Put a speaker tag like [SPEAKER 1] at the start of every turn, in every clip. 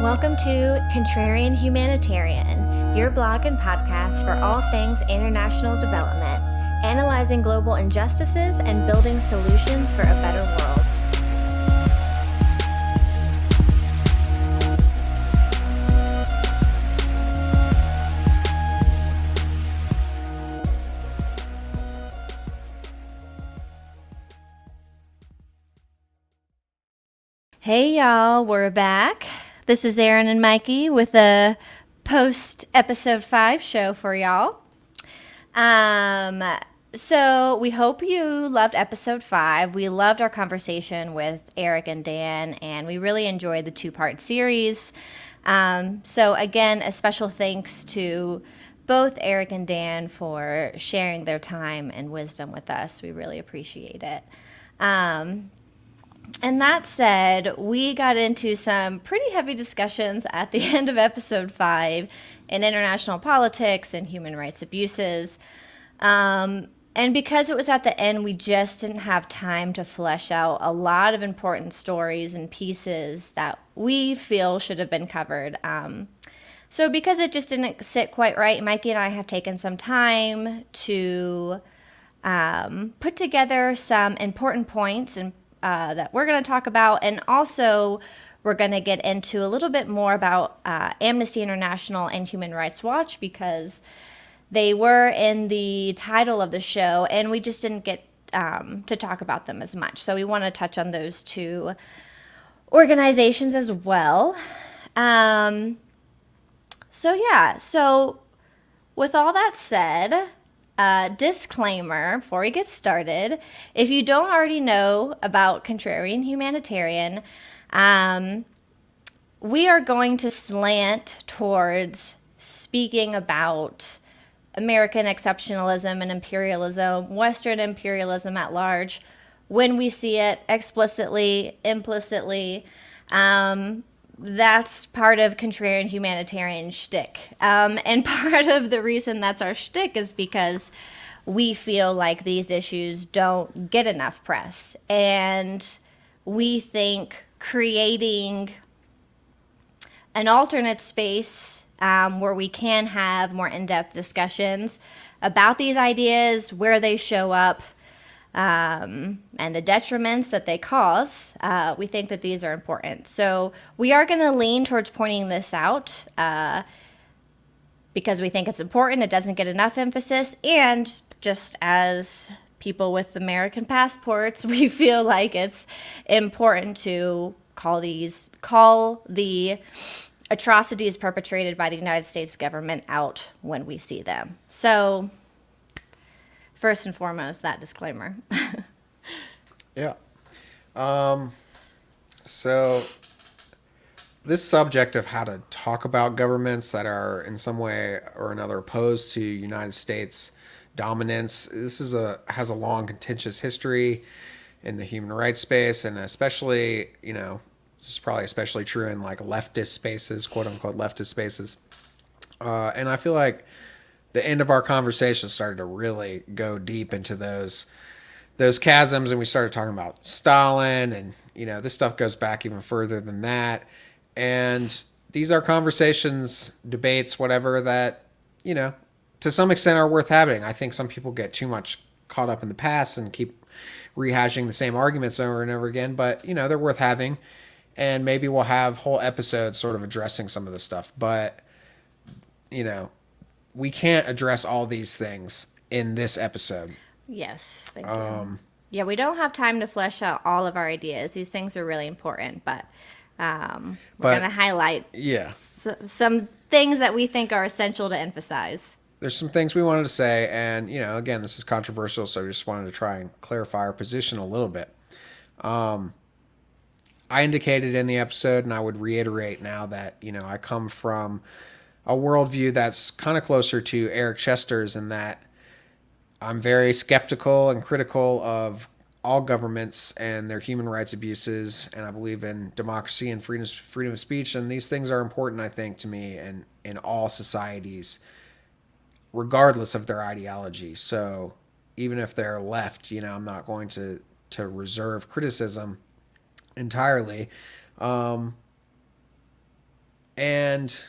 [SPEAKER 1] Welcome to Contrarian Humanitarian, your blog and podcast for all things international development, analyzing global injustices and building solutions for a better world. Hey y'all, we're back. This is Erin and Mikey with a post episode 5 show for y'all. So we hope you loved episode 5. We loved our conversation with Eric and Dan, and we really enjoyed the 2-part series. So again, a special thanks to both Eric and Dan for sharing their time and wisdom with us. We really appreciate it. And that said, we got into some pretty heavy discussions at the end of episode 5 in international politics and human rights abuses. And because it was at the end, we just didn't have time to flesh out a lot of important stories and pieces that we feel should have been covered. So because it just didn't sit quite right, Mikey and I have taken some time to put together some important points and that we're going to talk about, and also we're going to get into a little bit more about Amnesty International and Human Rights Watch, because they were in the title of the show and we just didn't get to talk about them as much. So we want to touch on those two organizations as well. So with all that said, disclaimer before we get started: if you don't already know about Contrarian Humanitarian, we are going to slant towards speaking about American exceptionalism and imperialism, Western imperialism at large, when we see it explicitly, implicitly. That's part of Contrarian Humanitarian shtick. And part of the reason that's our shtick is because we feel like these issues don't get enough press. And we think creating an alternate space where we can have more in-depth discussions about these ideas, where they show up, and the detriments that they cause, we think that these are important. So we are going to lean towards pointing this out because we think it's important. It doesn't get enough emphasis. And just as people with American passports, we feel like it's important to call the atrocities perpetrated by the United States government out when we see them. So first and foremost, that disclaimer.
[SPEAKER 2] Yeah. So this subject of how to talk about governments that are in some way or another opposed to United States dominance, has a long contentious history in the human rights space, and especially, this is probably especially true in like leftist spaces, quote unquote leftist spaces. And I feel like the end of our conversation started to really go deep into those chasms, and we started talking about Stalin, and this stuff goes back even further than that. And these are conversations, debates, whatever, that to some extent are worth having. I think some people get too much caught up in the past and keep rehashing the same arguments over and over again, but they're worth having, and maybe we'll have whole episodes sort of addressing some of this stuff. But we can't address all these things in this episode.
[SPEAKER 1] Yes, thank you. Yeah, we don't have time to flesh out all of our ideas. These things are really important, but we're going to highlight some things that we think are essential to emphasize.
[SPEAKER 2] There's some things we wanted to say, and again, this is controversial, so we just wanted to try and clarify our position a little bit. I indicated in the episode, and I would reiterate now, that I come from a worldview that's kind of closer to Eric Chester's, in that I'm very skeptical and critical of all governments and their human rights abuses, and I believe in democracy and freedom of speech, and these things are important, I think, to me, and in all societies, regardless of their ideology. So even if they're left, I'm not going to reserve criticism entirely. And,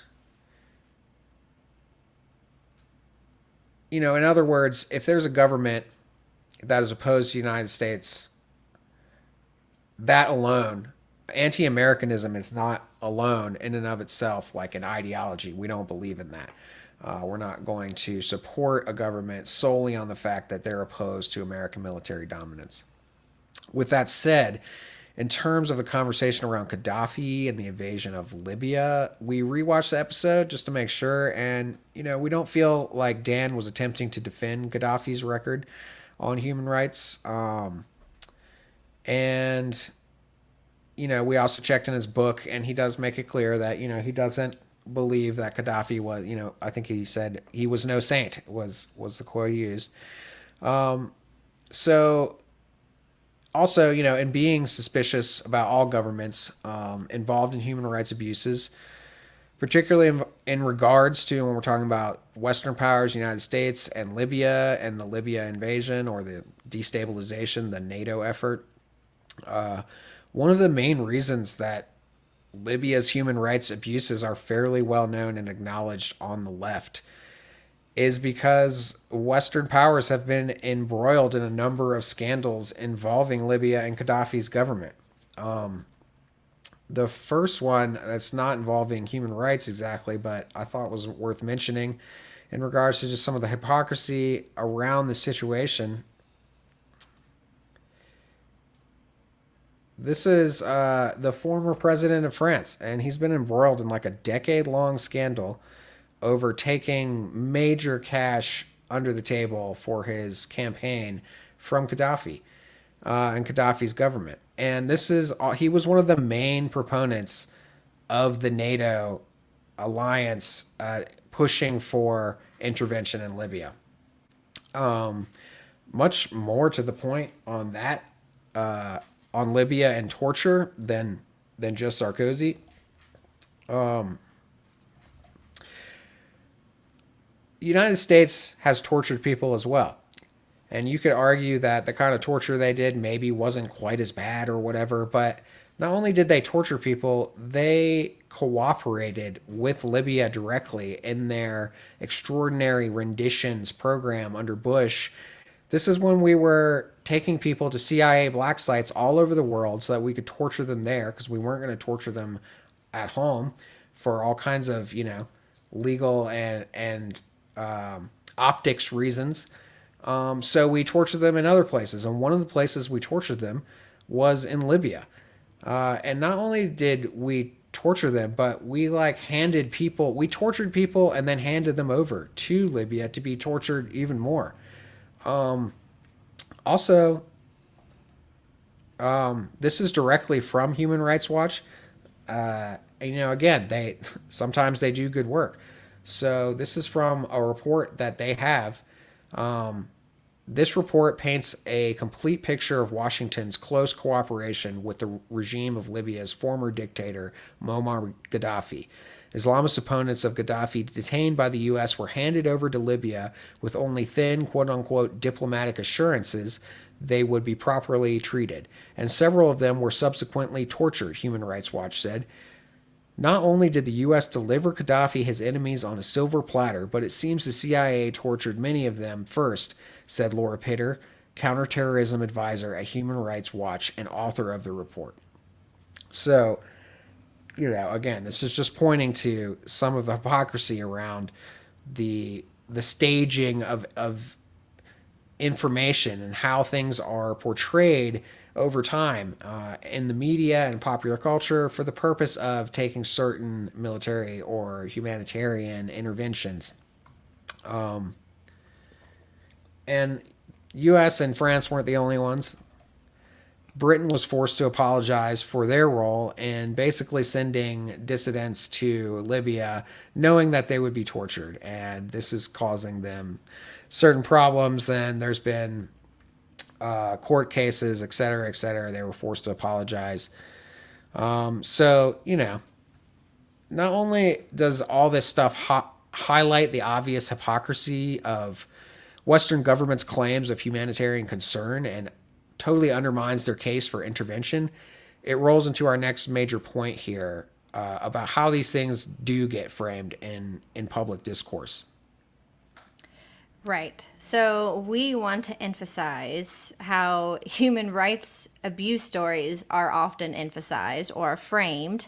[SPEAKER 2] in other words, if there's a government that is opposed to the United States, that alone, anti-Americanism is not alone in and of itself like an ideology. We don't believe in that. We're not going to support a government solely on the fact that they're opposed to American military dominance. With that said, in terms of the conversation around Gaddafi and the invasion of Libya, we rewatched the episode just to make sure. And, we don't feel like Dan was attempting to defend Gaddafi's record on human rights. And, we also checked in his book, and he does make it clear that, he doesn't believe that Gaddafi was, I think he said he was no saint, was the quote he used. So also, in being suspicious about all governments involved in human rights abuses, particularly in regards to when we're talking about Western powers, United States and Libya and the Libya invasion or the destabilization, the NATO effort. One of the main reasons that Libya's human rights abuses are fairly well known and acknowledged on the left is because Western powers have been embroiled in a number of scandals involving Libya and Gaddafi's government. The first one that's not involving human rights exactly, but I thought was worth mentioning in regards to just some of the hypocrisy around the situation. This is the former president of France, and he's been embroiled in like a decade-long scandal over taking major cash under the table for his campaign from Gaddafi and Gaddafi's government. And he was one of the main proponents of the NATO alliance pushing for intervention in Libya. Much more to the point on that, on Libya and torture than just Sarkozy. The United States has tortured people as well. And you could argue that the kind of torture they did maybe wasn't quite as bad or whatever, but not only did they torture people, they cooperated with Libya directly in their extraordinary renditions program under Bush. This is when we were taking people to CIA black sites all over the world so that we could torture them there because we weren't going to torture them at home for all kinds of, legal and optics reasons. So we tortured them in other places. And one of the places we tortured them was in Libya. And not only did we torture them, but we we tortured people and then handed them over to Libya to be tortured even more. Also, this is directly from Human Rights Watch. And, again, sometimes they do good work. So this is from a report that they have. This report paints a complete picture of Washington's close cooperation with the regime of Libya's former dictator, Muammar Gaddafi. Islamist opponents of Gaddafi detained by the U.S. were handed over to Libya with only thin, quote-unquote, diplomatic assurances they would be properly treated, and several of them were subsequently tortured, Human Rights Watch said. Not only did the U.S. deliver Gaddafi his enemies on a silver platter, but it seems the CIA tortured many of them first, said Laura Pitter, counterterrorism advisor at Human Rights Watch and author of the report. So, again, this is just pointing to some of the hypocrisy around the staging of information and how things are portrayed over time in the media and popular culture for the purpose of taking certain military or humanitarian interventions. And U.S. and France weren't the only ones. Britain was forced to apologize for their role in basically sending dissidents to Libya, knowing that they would be tortured. And this is causing them certain problems. And there's been court cases, et cetera, et cetera. They were forced to apologize. So, not only does all this stuff highlight the obvious hypocrisy of Western governments' claims of humanitarian concern and totally undermines their case for intervention, it rolls into our next major point here about how these things do get framed in public discourse.
[SPEAKER 1] Right. So we want to emphasize how human rights abuse stories are often emphasized or framed,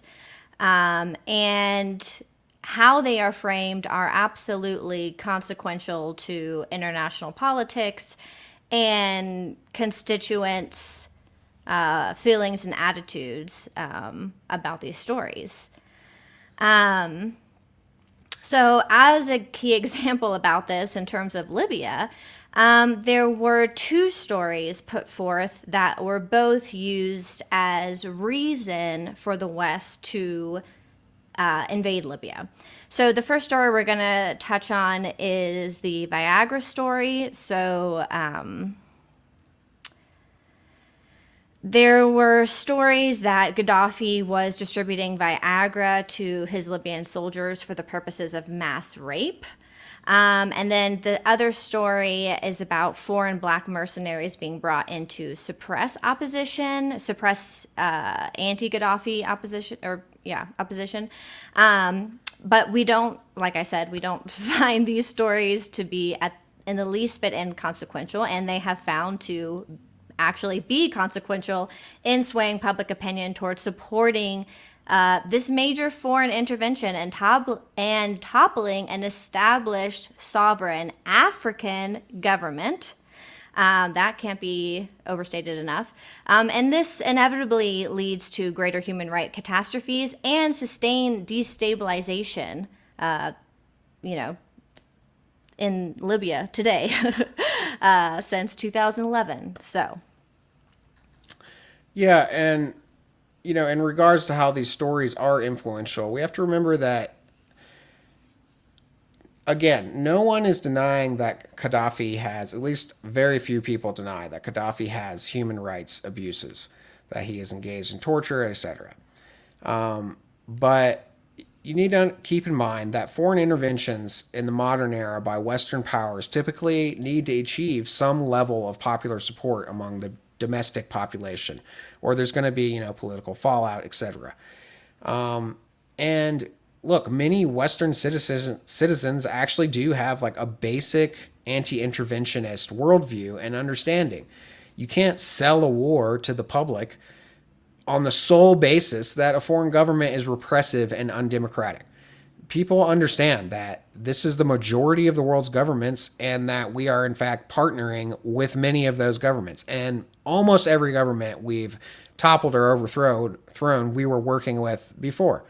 [SPEAKER 1] and how they are framed are absolutely consequential to international politics and constituents' feelings and attitudes about these stories. So, as a key example about this in terms of Libya, there were two stories put forth that were both used as reason for the West to invade Libya. So, the first story we're going to touch on is the Viagra story. So, there were stories that Gaddafi was distributing Viagra to his Libyan soldiers for the purposes of mass rape. And then the other story is about foreign black mercenaries being brought in to suppress opposition, suppress anti-Gaddafi opposition. But we don't, like I said, we don't find these stories to be in the least bit inconsequential, and they have found to actually be consequential in swaying public opinion towards supporting this major foreign intervention and toppling an established sovereign African government. That can't be overstated enough. And this inevitably leads to greater human rights catastrophes and sustained destabilization, in Libya today since 2011. So.
[SPEAKER 2] Yeah, and in regards to how these stories are influential, we have to remember that, again, no one is denying that Gaddafi has, at least very few people deny that Gaddafi has human rights abuses, that he is engaged in torture, etc. But you need to keep in mind that foreign interventions in the modern era by Western powers typically need to achieve some level of popular support among the domestic population, or there's going to be, political fallout, etc. And look, many Western citizens actually do have like a basic anti-interventionist worldview and understanding. You can't sell a war to the public on the sole basis that a foreign government is repressive and undemocratic. People understand that this is the majority of the world's governments and that we are in fact partnering with many of those governments. And almost every government we've toppled or overthrown, we were working with before.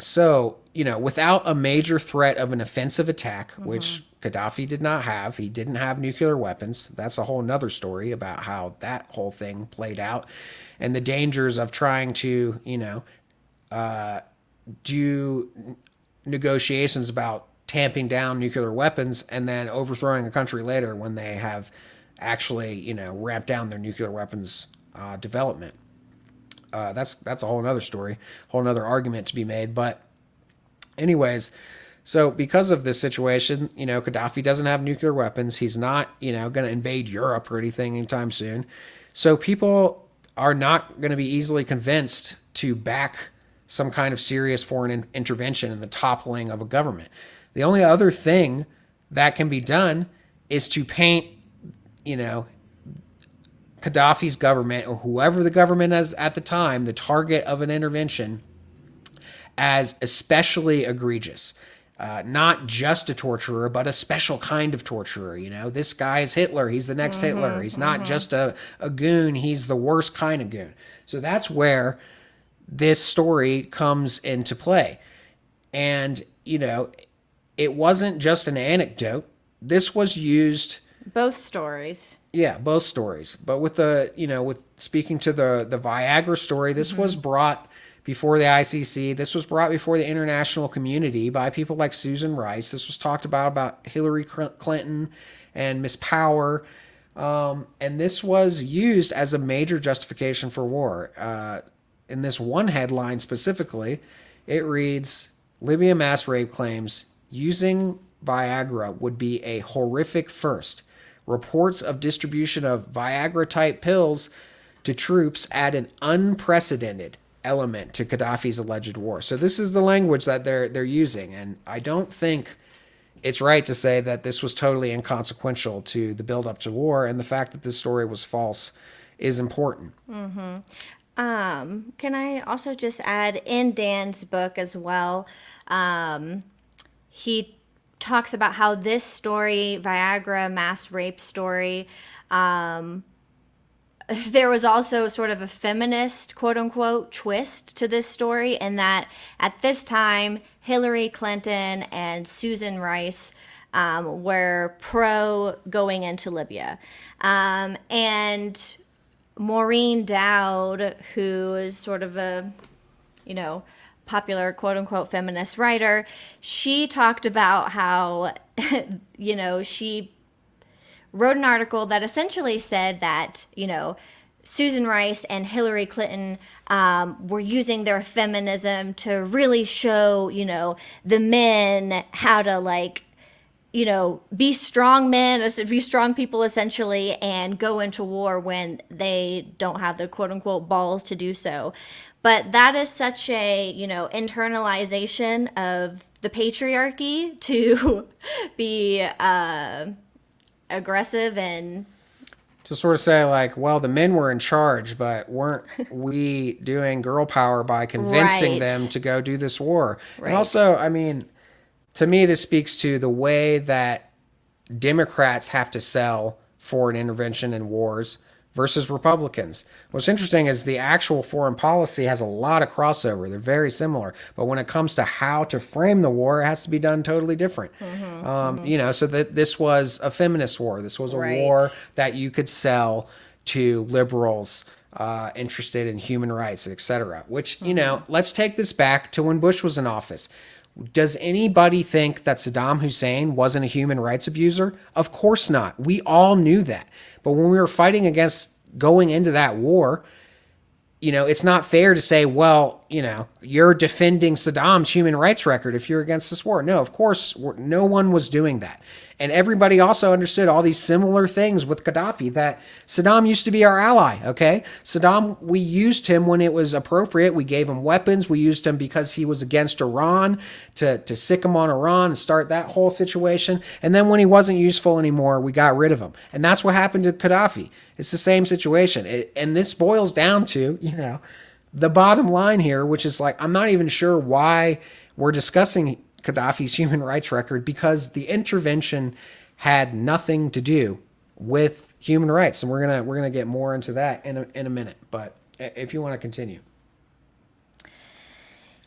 [SPEAKER 2] So, without a major threat of an offensive attack, which Gaddafi did not have, he didn't have nuclear weapons. That's a whole nother story about how that whole thing played out and the dangers of trying to, do negotiations about tamping down nuclear weapons and then overthrowing a country later when they have actually, ramped down their nuclear weapons development. That's a whole nother story, whole nother argument to be made. But anyways, so because of this situation, Gaddafi doesn't have nuclear weapons. He's not, going to invade Europe or anything anytime soon. So people are not going to be easily convinced to back some kind of serious foreign intervention in the toppling of a government. The only other thing that can be done is to paint, Gaddafi's government, or whoever the government is at the time, the target of an intervention, as especially egregious. Not just a torturer, but a special kind of torturer. This guy is Hitler. He's the next Hitler. He's not just a goon. He's the worst kind of goon. So that's where this story comes into play. And, it wasn't just an anecdote. This was used.
[SPEAKER 1] Both stories.
[SPEAKER 2] Yeah, both stories. But with with speaking to the Viagra story, this was brought before the ICC. This was brought before the international community by people like Susan Rice. This was talked about Hillary Clinton and Miss Power. And this was used as a major justification for war. In this one headline specifically, it reads, Libya mass rape claims using Viagra would be a horrific first. Reports of distribution of Viagra-type pills to troops add an unprecedented element to Gaddafi's alleged war. So this is the language that they're using, and I don't think it's right to say that this was totally inconsequential to the build up to war, and the fact that this story was false is important.
[SPEAKER 1] Can I also just add, in Dan's book as well, he talks about how this story, Viagra mass rape story, there was also sort of a feminist, quote unquote, twist to this story, in that at this time, Hillary Clinton and Susan Rice were pro going into Libya. And Maureen Dowd, who is sort of a, popular quote unquote feminist writer, she talked about how, she wrote an article that essentially said that, Susan Rice and Hillary Clinton were using their feminism to really show, the men how to be strong men, be strong people essentially, and go into war when they don't have the quote unquote balls to do so. But that is such a, internalization of the patriarchy to be aggressive and
[SPEAKER 2] To sort of say, like, well, the men were in charge, but weren't we doing girl power by convincing
[SPEAKER 1] Right.
[SPEAKER 2] them to go do this war?
[SPEAKER 1] Right.
[SPEAKER 2] And also, I mean, to me, this speaks to the way that Democrats have to sell foreign intervention in wars versus Republicans. What's interesting is the actual foreign policy has a lot of crossover. They're very similar. But when it comes to how to frame the war, it has to be done totally different. So that this was a feminist war. This was a
[SPEAKER 1] Right.
[SPEAKER 2] war that you could sell to liberals interested in human rights, etc. Which, let's take this back to when Bush was in office. Does anybody think that Saddam Hussein wasn't a human rights abuser? Of course not. We all knew that. But when we were fighting against going into that war, it's not fair to say, well, you're defending Saddam's human rights record if you're against this war. No, of course, no one was doing that. And everybody also understood all these similar things with Gaddafi, that Saddam used to be our ally, okay? Saddam, we used him when it was appropriate. We gave him weapons. We used him because he was against Iran, to sick him on Iran and start that whole situation. And then when he wasn't useful anymore, we got rid of him. And that's what happened to Gaddafi. It's the same situation. And this boils down to, the bottom line here, which is like, I'm not even sure why we're discussing Gaddafi's human rights record, because the intervention had nothing to do with human rights, and we're gonna get more into that in a minute. But if you want to continue,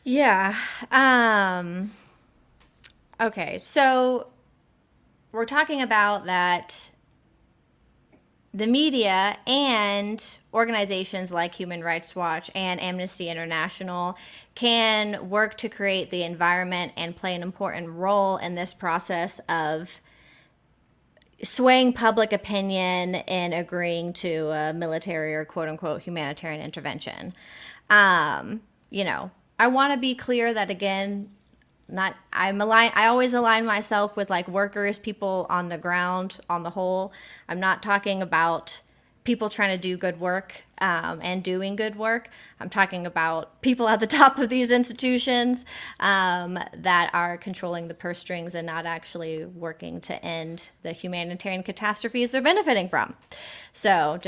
[SPEAKER 1] yeah. Okay, so we're talking about that the media and organizations like Human Rights Watch and Amnesty International can work to create the environment and play an important role in this process of swaying public opinion and agreeing to a military or quote unquote humanitarian intervention. I want to be clear that, again, I always align myself with workers, people on the ground on the whole. I'm not talking about people trying to do good work and doing good work. I'm talking about people at the top of these institutions that are controlling the purse strings and not actually working to end the humanitarian catastrophes they're benefiting from. So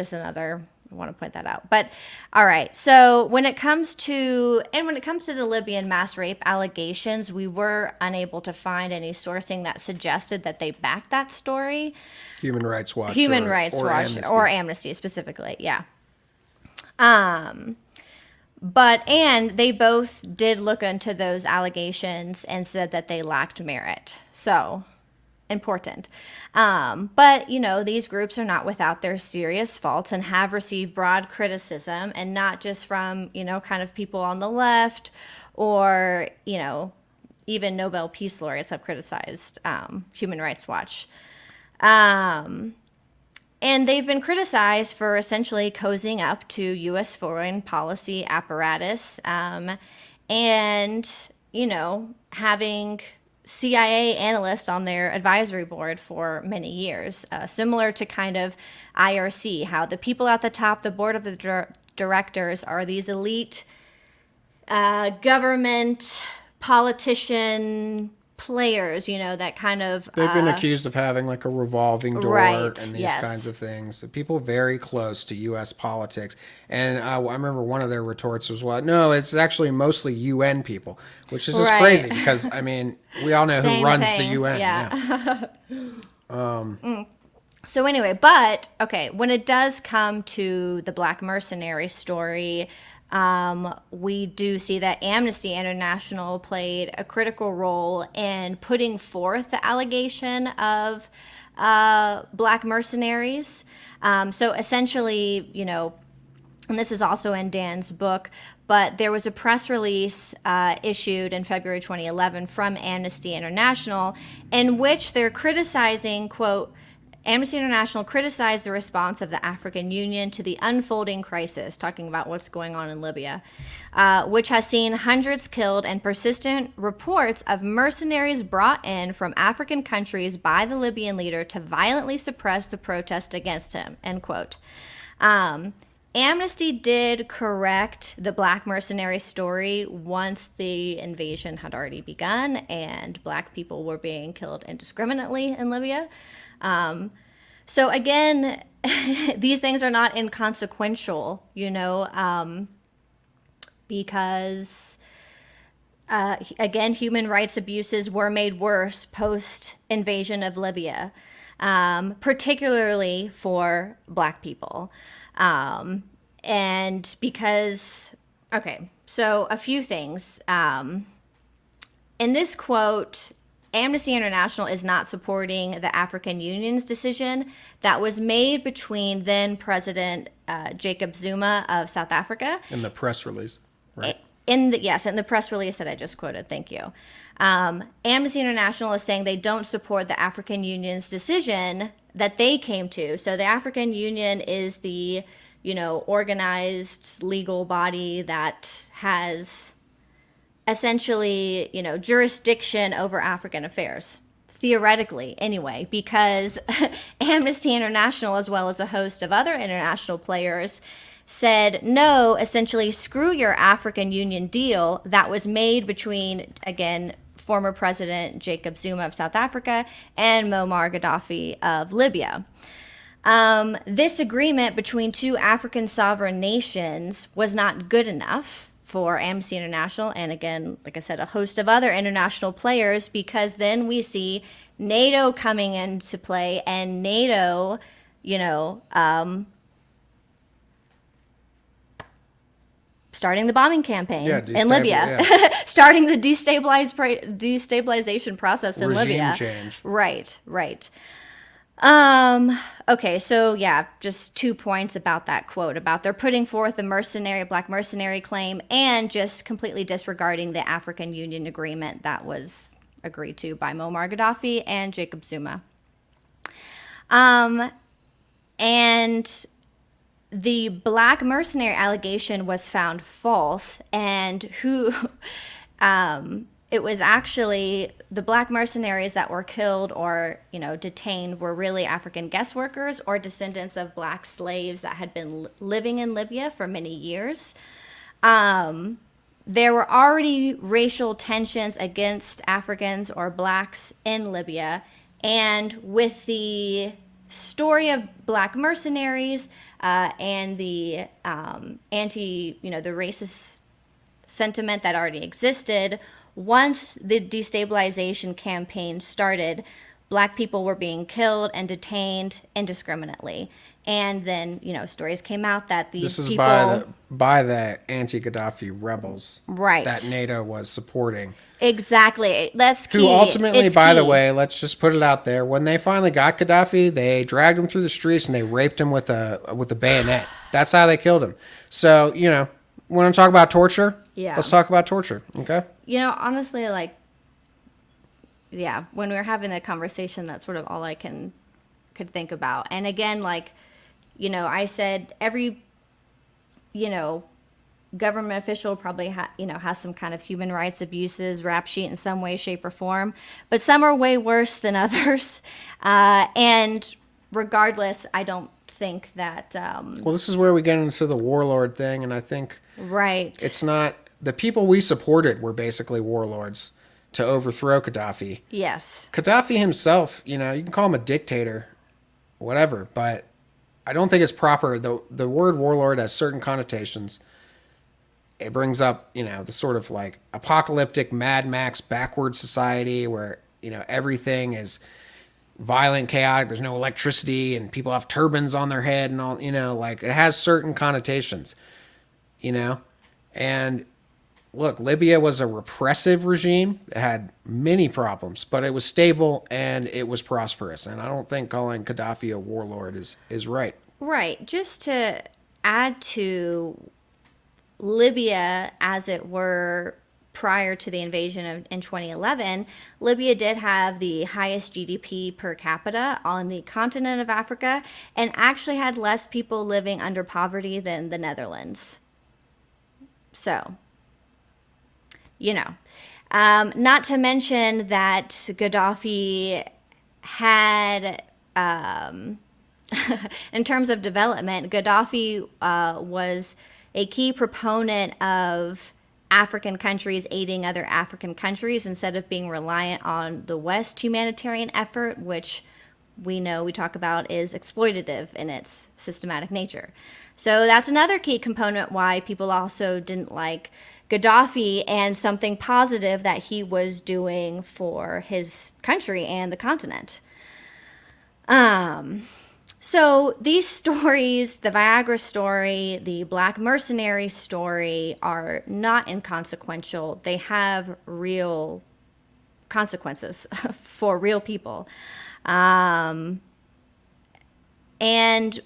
[SPEAKER 1] I want to point that out. But all right. So when it comes to the Libyan mass rape allegations, we were unable to find any sourcing that suggested that they backed that story.
[SPEAKER 2] Human Rights Watch,
[SPEAKER 1] Watch,
[SPEAKER 2] Amnesty.
[SPEAKER 1] or Amnesty specifically. Yeah. And they both did look into those allegations and said that they lacked merit. So important. But these groups are not without their serious faults and have received broad criticism, and not just from, kind of people on the left, or, even Nobel Peace Laureates have criticized Human Rights Watch. And they've been criticized for essentially cozying up to U.S. foreign policy apparatus and, having CIA analysts on their advisory board for many years, similar to kind of IRC, how the people at the top, the board of the directors, are these elite government, politician, players, that kind of...
[SPEAKER 2] They've been accused of having like a revolving door
[SPEAKER 1] Right,
[SPEAKER 2] and these
[SPEAKER 1] yes.
[SPEAKER 2] kinds of things. People very close to U.S. politics. And I remember one of their retorts was, well, no, it's actually mostly UN people, which is just
[SPEAKER 1] Right.
[SPEAKER 2] crazy because, I mean, we all know who
[SPEAKER 1] Same
[SPEAKER 2] runs the
[SPEAKER 1] thing,
[SPEAKER 2] UN.
[SPEAKER 1] yeah. So anyway, but, okay, when it does come to the Black mercenary story, we do see that Amnesty International played a critical role in putting forth the allegation of Black mercenaries. So essentially, and this is also in Dan's book, but there was a press release issued in February 2011 from Amnesty International in which they're criticizing, quote, Amnesty International criticized the response of the African Union to the unfolding crisis, talking about what's going on in Libya, which has seen hundreds killed and persistent reports of mercenaries brought in from African countries by the Libyan leader to violently suppress the protest against him, end quote. Amnesty did correct the Black mercenary story once the invasion had already begun and Black people were being killed indiscriminately in Libya. So again, these things are not inconsequential, because, again, human rights abuses were made worse post-invasion of Libya, particularly for Black people. And because, okay, so a few things. In this quote, Amnesty International is not supporting the African Union's decision that was made between then President Jacob Zuma of South Africa.
[SPEAKER 2] In the press release, right?
[SPEAKER 1] In the press release that I just quoted, thank you. Amnesty International is saying they don't support the African Union's decision that they came to. So the African Union is the, organized legal body that has essentially, jurisdiction over African affairs, theoretically anyway, because Amnesty International, as well as a host of other international players, said, no, essentially, screw your African Union deal that was made between, again, former President Jacob Zuma of South Africa and Muammar Gaddafi of Libya. This agreement between two African sovereign nations was not good enough for Amnesty International and, again, like I said, a host of other international players, because then we see NATO coming into play and NATO, starting the bombing campaign in Libya, starting the destabilization process in Libya.
[SPEAKER 2] Change.
[SPEAKER 1] Right. Okay, so yeah, just 2 points about that quote, about they're putting forth a Black mercenary claim and just completely disregarding the African Union agreement that was agreed to by Muammar Gaddafi and Jacob Zuma. And the Black mercenary allegation was found false, and it was actually the Black mercenaries that were killed or, detained were really African guest workers or descendants of Black slaves that had been living in Libya for many years. There were already racial tensions against Africans or Blacks in Libya, and with the story of Black mercenaries and the the racist sentiment that already existed, once the destabilization campaign started, Black people were being killed and detained indiscriminately. And then, stories came out that these people...
[SPEAKER 2] This is by the anti-Gaddafi rebels,
[SPEAKER 1] right,
[SPEAKER 2] that NATO was supporting.
[SPEAKER 1] Exactly. That's key.
[SPEAKER 2] Who ultimately,
[SPEAKER 1] it's
[SPEAKER 2] by
[SPEAKER 1] key.
[SPEAKER 2] the way, let's just put it out there, when they finally got Gaddafi, they dragged him through the streets and they raped him with a bayonet. That's how they killed him. So, when I'm talking about torture, let's talk about torture, okay?
[SPEAKER 1] Honestly, when we were having that conversation, that's sort of all I could think about. And again, I said every, government official probably has some kind of human rights abuses rap sheet in some way, shape, or form, but some are way worse than others. And regardless, I don't think that...
[SPEAKER 2] well, this is where we get into the warlord thing, and I think
[SPEAKER 1] right,
[SPEAKER 2] it's not the people we supported were basically warlords to overthrow Gaddafi.
[SPEAKER 1] Yes.
[SPEAKER 2] Gaddafi himself, you know, you can call him a dictator, whatever, but I don't think it's proper. The word warlord has certain connotations. It brings up, you know, the sort of like apocalyptic Mad Max backward society where, you know, everything is violent, chaotic. There's no electricity and people have turbans on their head and all, you know, like it has certain connotations, you know? And look, Libya was a repressive regime. It had many problems, but it was stable and it was prosperous. And I don't think calling Gaddafi a warlord is right.
[SPEAKER 1] Right. Just to add to Libya, as it were, prior to the invasion in 2011, Libya did have the highest GDP per capita on the continent of Africa and actually had less people living under poverty than the Netherlands. So, you know, not to mention that Gaddafi had, in terms of development, Gaddafi was a key proponent of African countries aiding other African countries instead of being reliant on the West humanitarian effort, which we talk about is exploitative in its systematic nature. So that's another key component why people also didn't like Gaddafi and something positive that he was doing for his country and the continent. So these stories, the Viagra story, the Black mercenary story, are not inconsequential. They have real consequences for real people. And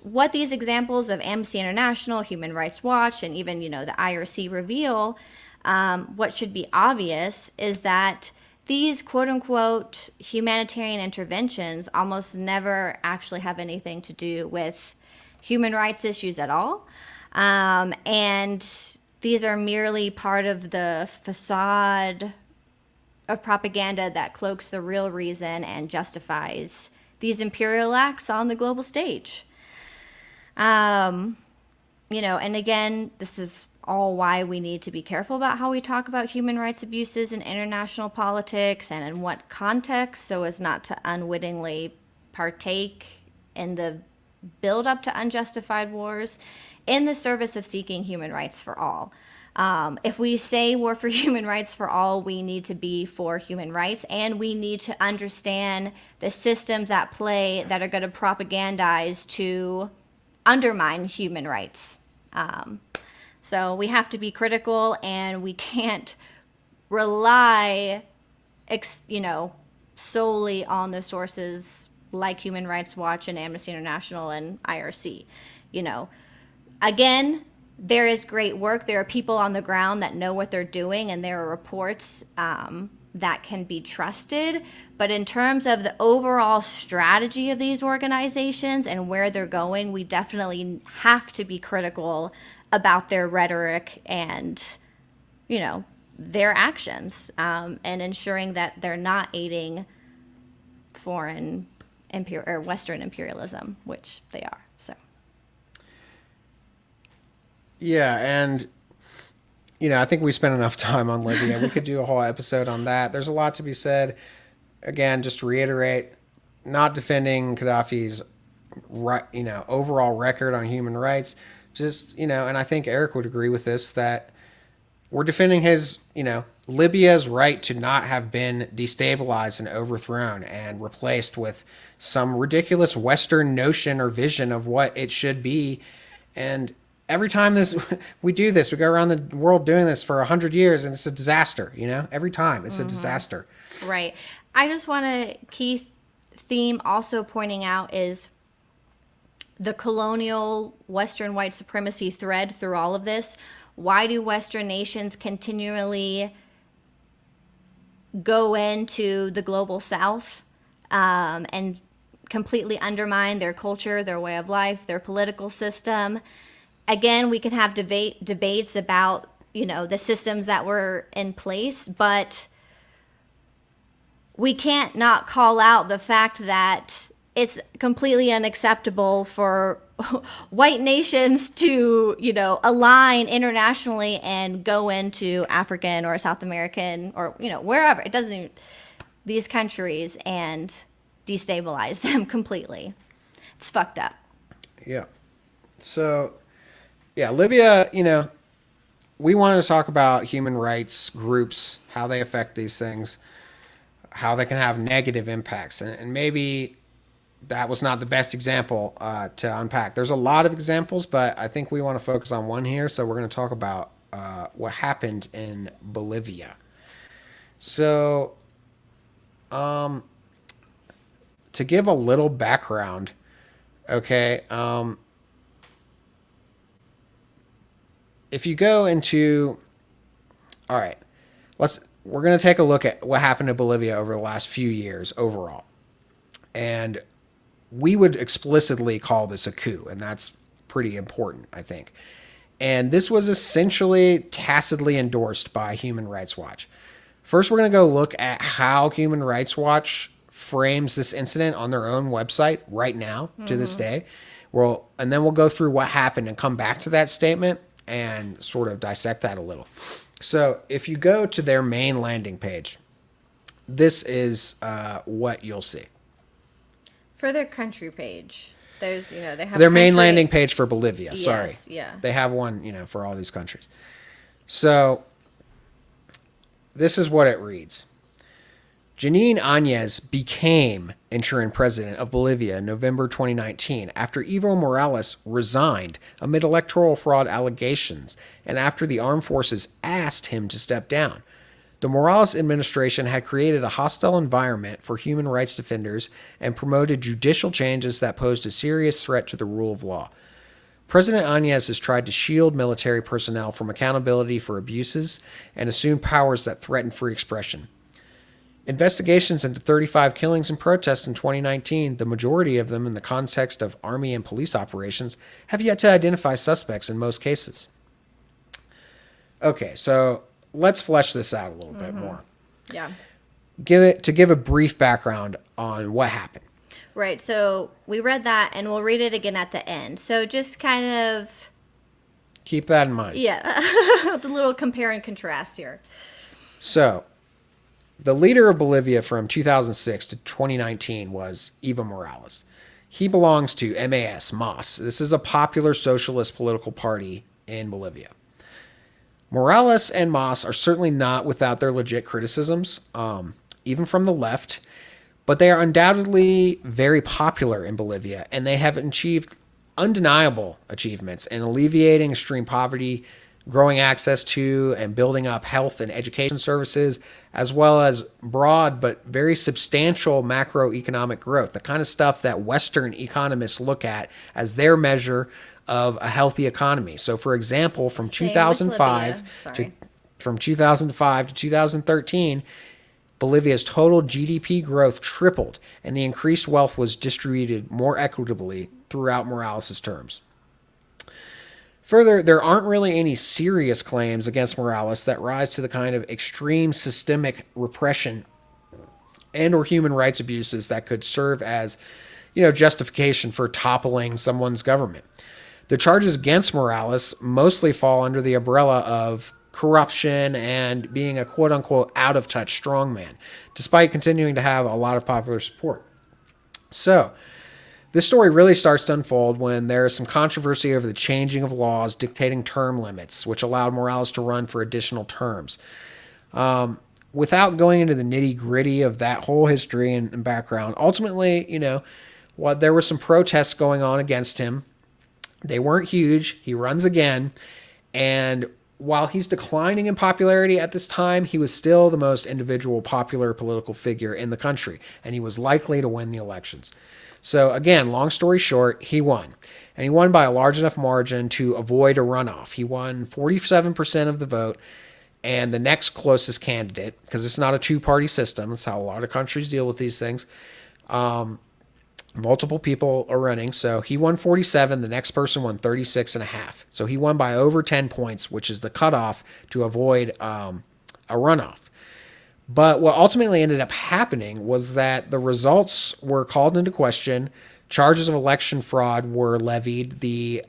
[SPEAKER 1] what these examples of Amnesty International, Human Rights Watch, and even, the IRC reveal, what should be obvious is that these quote-unquote humanitarian interventions almost never actually have anything to do with human rights issues at all. And these are merely part of the facade of propaganda that cloaks the real reason and justifies these imperial acts on the global stage. And again, this is all why we need to be careful about how we talk about human rights abuses in international politics and in what context, so as not to unwittingly partake in the build up to unjustified wars in the service of seeking human rights for all. If we say we're for human rights for all, we need to be for human rights, and we need to understand the systems at play that are going to propagandize to undermine human rights. So we have to be critical, and we can't rely, solely on the sources like Human Rights Watch and Amnesty International and IRC. Again, there is great work. There are people on the ground that know what they're doing, and there are reports that can be trusted. But in terms of the overall strategy of these organizations and where they're going, we definitely have to be critical about their rhetoric and, their actions, and ensuring that they're not aiding foreign or Western imperialism, which they are. So.
[SPEAKER 2] Yeah, and I think we spent enough time on Libya. We could do a whole episode on that. There's a lot to be said. Again, just to reiterate, not defending Gaddafi's overall record on human rights. Just, and I think Eric would agree with this, that we're defending his, Libya's right to not have been destabilized and overthrown and replaced with some ridiculous Western notion or vision of what it should be. And every time we do this, we go around the world doing this for 100 years, and it's a disaster, every time it's a disaster.
[SPEAKER 1] Right. I just want to, key theme also pointing out is the colonial Western white supremacy thread through all of this. Why do Western nations continually go into the global South and completely undermine their culture, their way of life, their political system? Again, we can have debates about, the systems that were in place, but we can't not call out the fact that it's completely unacceptable for white nations to, align internationally and go into African or South American or, wherever. It doesn't even, these countries and destabilize them completely. It's fucked up.
[SPEAKER 2] Yeah. So, yeah, Libya, we wanted to talk about human rights groups, how they affect these things, how they can have negative impacts. And maybe that was not the best example to unpack. There's a lot of examples, but I think we want to focus on one here. So we're going to talk about what happened in Bolivia. So, to give a little background, okay, if you go into, all right, we're going to take a look at what happened in Bolivia over the last few years overall. And we would explicitly call this a coup, and that's pretty important, I think. And this was essentially tacitly endorsed by Human Rights Watch. First, we're going to go look at how Human Rights Watch frames this incident on their own website right now to this day. And then we'll go through what happened and come back to that statement and sort of dissect that a little. So if you go to their main landing page, this is what you'll see.
[SPEAKER 1] For their country page, there's, they have
[SPEAKER 2] their main landing page for Bolivia.
[SPEAKER 1] Yes,
[SPEAKER 2] sorry.
[SPEAKER 1] Yeah.
[SPEAKER 2] They have one, for all these countries. So this is what it reads. Janine Áñez became interim president of Bolivia in November 2019 after Evo Morales resigned amid electoral fraud allegations and after the armed forces asked him to step down. The Morales administration had created a hostile environment for human rights defenders and promoted judicial changes that posed a serious threat to the rule of law. President Áñez has tried to shield military personnel from accountability for abuses and assume powers that threaten free expression. Investigations into 35 killings and protests in 2019, the majority of them in the context of army and police operations, have yet to identify suspects in most cases. Okay, so let's flesh this out a little bit more.
[SPEAKER 1] Yeah.
[SPEAKER 2] Give a brief background on what happened.
[SPEAKER 1] Right, so we read that, and we'll read it again at the end. So just kind of...
[SPEAKER 2] Keep that in mind.
[SPEAKER 1] Yeah, the little compare and contrast here.
[SPEAKER 2] So, the leader of Bolivia from 2006 to 2019 was Evo Morales. He belongs to MAS. This is a popular socialist political party in Bolivia. Morales and MAS are certainly not without their legit criticisms, even from the left, but they are undoubtedly very popular in Bolivia, and they have achieved undeniable achievements in alleviating extreme poverty, growing access to and building up health and education services, as well as broad but very substantial macroeconomic growth, the kind of stuff that Western economists look at as their measure of a healthy economy. So, for example, from 2005 to 2013, Bolivia's total GDP growth tripled, and the increased wealth was distributed more equitably throughout Morales' terms. Further, there aren't really any serious claims against Morales that rise to the kind of extreme systemic repression and or human rights abuses that could serve as, justification for toppling someone's government. The charges against Morales mostly fall under the umbrella of corruption and being a quote-unquote out-of-touch strongman, despite continuing to have a lot of popular support. So, this story really starts to unfold when there is some controversy over the changing of laws dictating term limits, which allowed Morales to run for additional terms. Without going into the nitty-gritty of that whole history and background, ultimately, there were some protests going on against him. They weren't huge. He runs again. And while he's declining in popularity at this time, he was still the most individual popular political figure in the country, and he was likely to win the elections. So again, long story short, he won. And he won by a large enough margin to avoid a runoff. He won 47% of the vote, and the next closest candidate, because it's not a two-party system, that's how a lot of countries deal with these things, multiple people are running. So he won 47, the next person won 36.5. So he won by over 10 points, which is the cutoff to avoid a runoff. But what ultimately ended up happening was that the results were called into question. Charges of election fraud were levied. The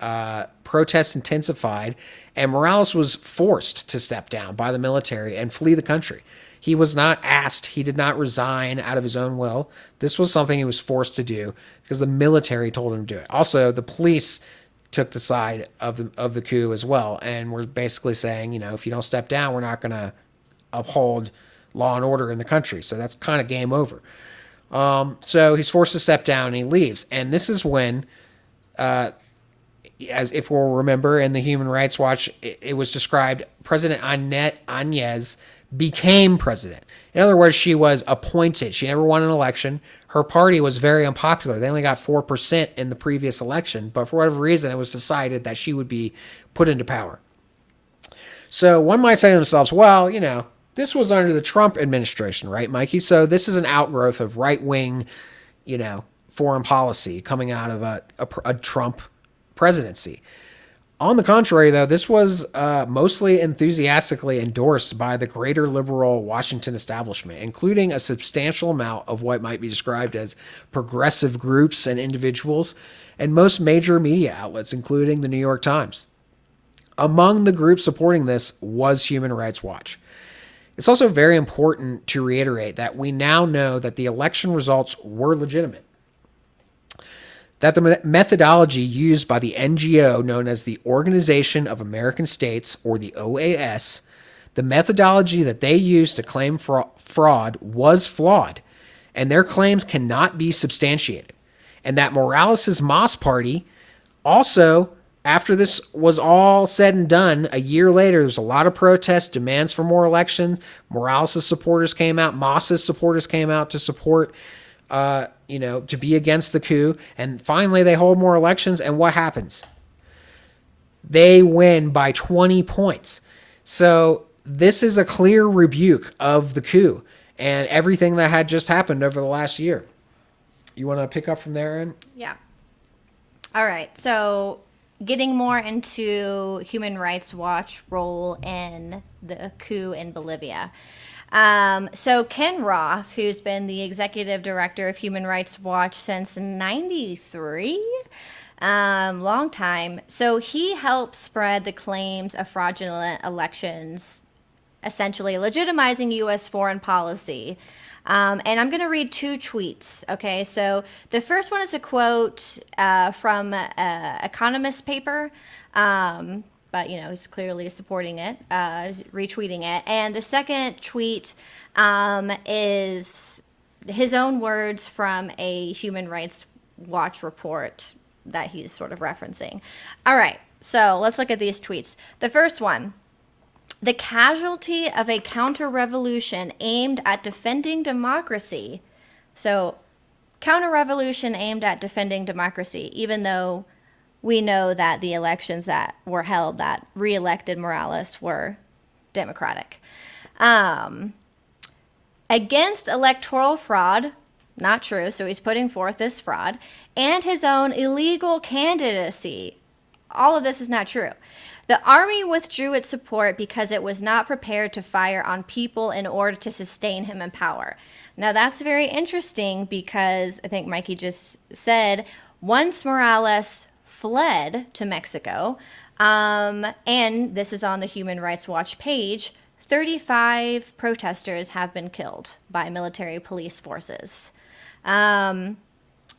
[SPEAKER 2] protests intensified, and Morales was forced to step down by the military and flee the country. He was not asked. He did not resign out of his own will. This was something he was forced to do because the military told him to do it. Also, the police took the side of the coup as well, and were basically saying, if you don't step down, we're not going to uphold law and order in the country. So that's kind of game over. So he's forced to step down and he leaves. And this is when, as if we'll remember in the Human Rights Watch, it was described President Annette Añez became president. In other words, she was appointed. She never won an election. Her party was very unpopular. They only got 4% in the previous election, but for whatever reason, it was decided that she would be put into power. So one might say to themselves, well, this was under the Trump administration, right, Mikey? So this is an outgrowth of right-wing, foreign policy coming out of a Trump presidency. On the contrary, though, this was mostly enthusiastically endorsed by the greater liberal Washington establishment, including a substantial amount of what might be described as progressive groups and individuals, and most major media outlets, including the New York Times. Among the groups supporting this was Human Rights Watch. It's also very important to reiterate that we now know that the election results were legitimate, that the methodology used by the NGO known as the Organization of American States, or the OAS, the methodology that they used to claim fraud was flawed, and their claims cannot be substantiated, and that Morales' Mas Party also, after this was all said and done, a year later, there was a lot of protests, demands for more elections. Morales' supporters came out, Mas's supporters came out to support to be against the coup. And finally, they hold more elections. And what happens? They win by 20 points. So this is a clear rebuke of the coup and everything that had just happened over the last year. You want to pick up from there, Aaron?
[SPEAKER 1] Yeah. All right. So getting more into Human Rights Watch role in the coup in Bolivia. So Ken Roth, who's been the executive director of Human Rights Watch since '93, long time. So he helped spread the claims of fraudulent elections, essentially legitimizing U.S. foreign policy. And I'm going to read two tweets. Okay, so the first one is a quote from an Economist paper. But, he's clearly supporting it, retweeting it. And the second tweet is his own words from a Human Rights Watch report that he's sort of referencing. All right, so let's look at these tweets. The first one: the casualty of a counter-revolution aimed at defending democracy. So, counter-revolution aimed at defending democracy, even though we know that the elections that were held that re-elected Morales were democratic. Against electoral fraud, not true, so he's putting forth this fraud, and his own illegal candidacy. All of this is not true. The army withdrew its support because it was not prepared to fire on people in order to sustain him in power. Now that's very interesting because I think Mikey just said once Morales fled to Mexico, and this is on the Human Rights Watch page, 35 protesters have been killed by military police forces. All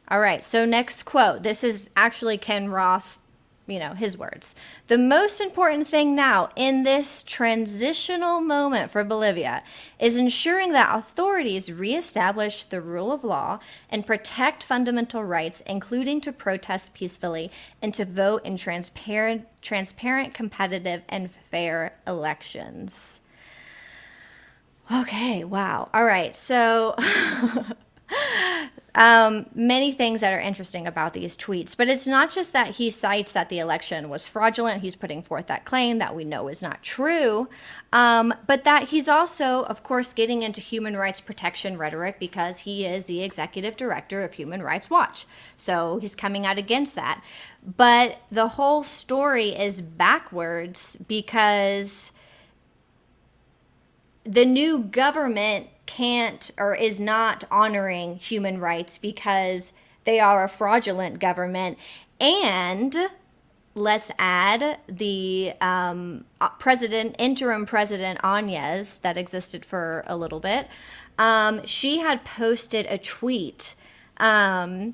[SPEAKER 1] right, so next quote. This is actually Ken Roth, his words. The most important thing now in this transitional moment for Bolivia is ensuring that authorities reestablish the rule of law and protect fundamental rights, including to protest peacefully and to vote in transparent, competitive, and fair elections. Okay, wow. All right, so many things that are interesting about these tweets, but it's not just that he cites that the election was fraudulent. He's putting forth that claim that we know is not true, but that he's also, of course, getting into human rights protection rhetoric because he is the executive director of Human Rights Watch. So he's coming out against that. But the whole story is backwards because the new government can't or is not honoring human rights because they are a fraudulent government. And let's add the interim president Agnes, that existed for a little bit. She had posted a tweet that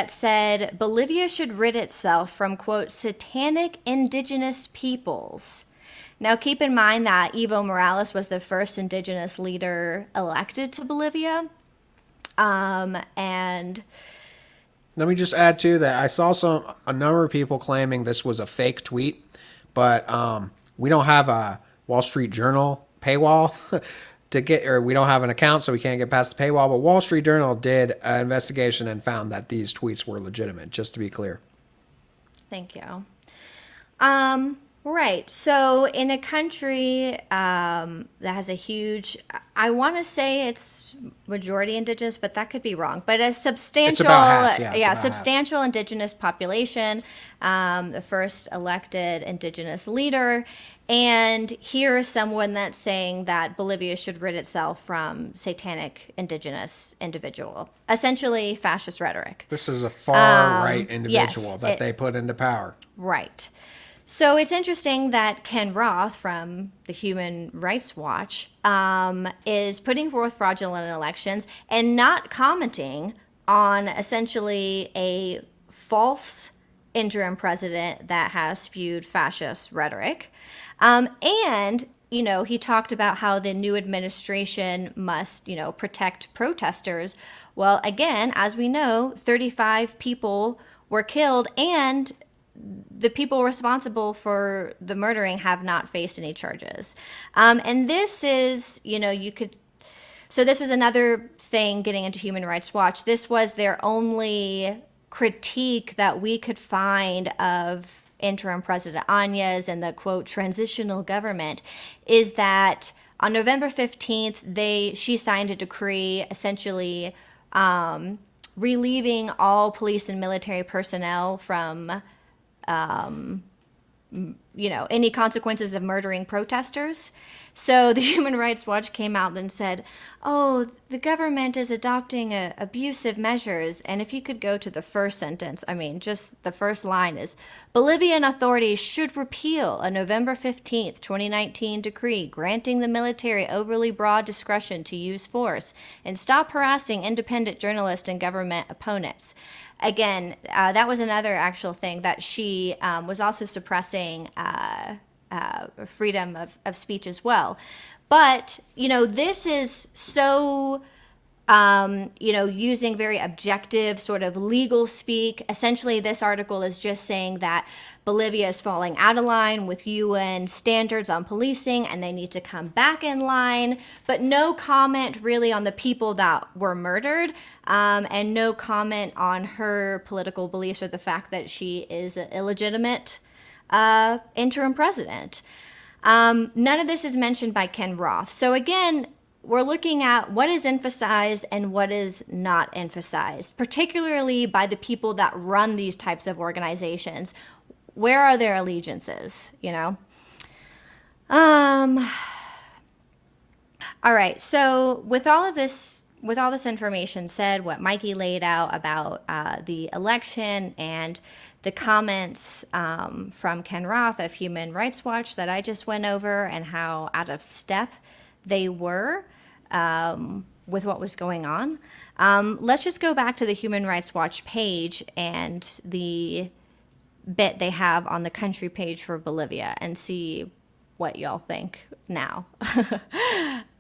[SPEAKER 1] said Bolivia should rid itself from, quote, satanic indigenous peoples. Now, keep in mind that Evo Morales was the first indigenous leader elected to Bolivia. And
[SPEAKER 2] Let me just add to that. I saw a number of people claiming this was a fake tweet, but we don't have a Wall Street Journal paywall to get, or we don't have an account, so we can't get past the paywall. But Wall Street Journal did an investigation and found that these tweets were legitimate. Just to be clear.
[SPEAKER 1] thank you. Right. So in a country that has a huge, I want to say it's majority indigenous, but that could be wrong. But a substantial,
[SPEAKER 2] about half, yeah, it's about
[SPEAKER 1] substantial indigenous population, the first elected indigenous leader. And here is someone that's saying that Bolivia should rid itself from satanic indigenous individual, essentially fascist rhetoric.
[SPEAKER 2] This is a far-right individual
[SPEAKER 1] yes,
[SPEAKER 2] that they put into power.
[SPEAKER 1] Right. So it's interesting that Ken Roth from the Human Rights Watch is putting forth fraudulent elections and not commenting on essentially a false interim president that has spewed fascist rhetoric. And, he talked about how the new administration must, protect protesters. Well, again, as we know, 35 people were killed, and the people responsible for the murdering have not faced any charges. And this is, so this was another thing getting into Human Rights Watch. This was their only critique that we could find of interim President Agnes and the, quote, transitional government, is that on November 15th, she signed a decree essentially relieving all police and military personnel from any consequences of murdering protesters. So the Human Rights Watch came out and said, oh, the government is adopting abusive measures. And if you could go to the first sentence, just the first line is, Bolivian authorities should repeal a November 15th, 2019 decree granting the military overly broad discretion to use force and stop harassing independent journalists and government opponents. Again, that was another actual thing, that she was also suppressing freedom of speech as well. But, this is so, using very objective sort of legal speak. Essentially, this article is just saying that Bolivia is falling out of line with UN standards on policing and they need to come back in line, but no comment really on the people that were murdered, and no comment on her political beliefs or the fact that she is an illegitimate interim president. None of this is mentioned by Ken Roth. So again, we're looking at what is emphasized and what is not emphasized, particularly by the people that run these types of organizations. Where are their allegiances, All right, so with all this information said, what Mikey laid out about the election and the comments from Ken Roth of Human Rights Watch that I just went over, and how out of step they were with what was going on, let's just go back to the Human Rights Watch page and the bit they have on the country page for Bolivia and see what y'all think now.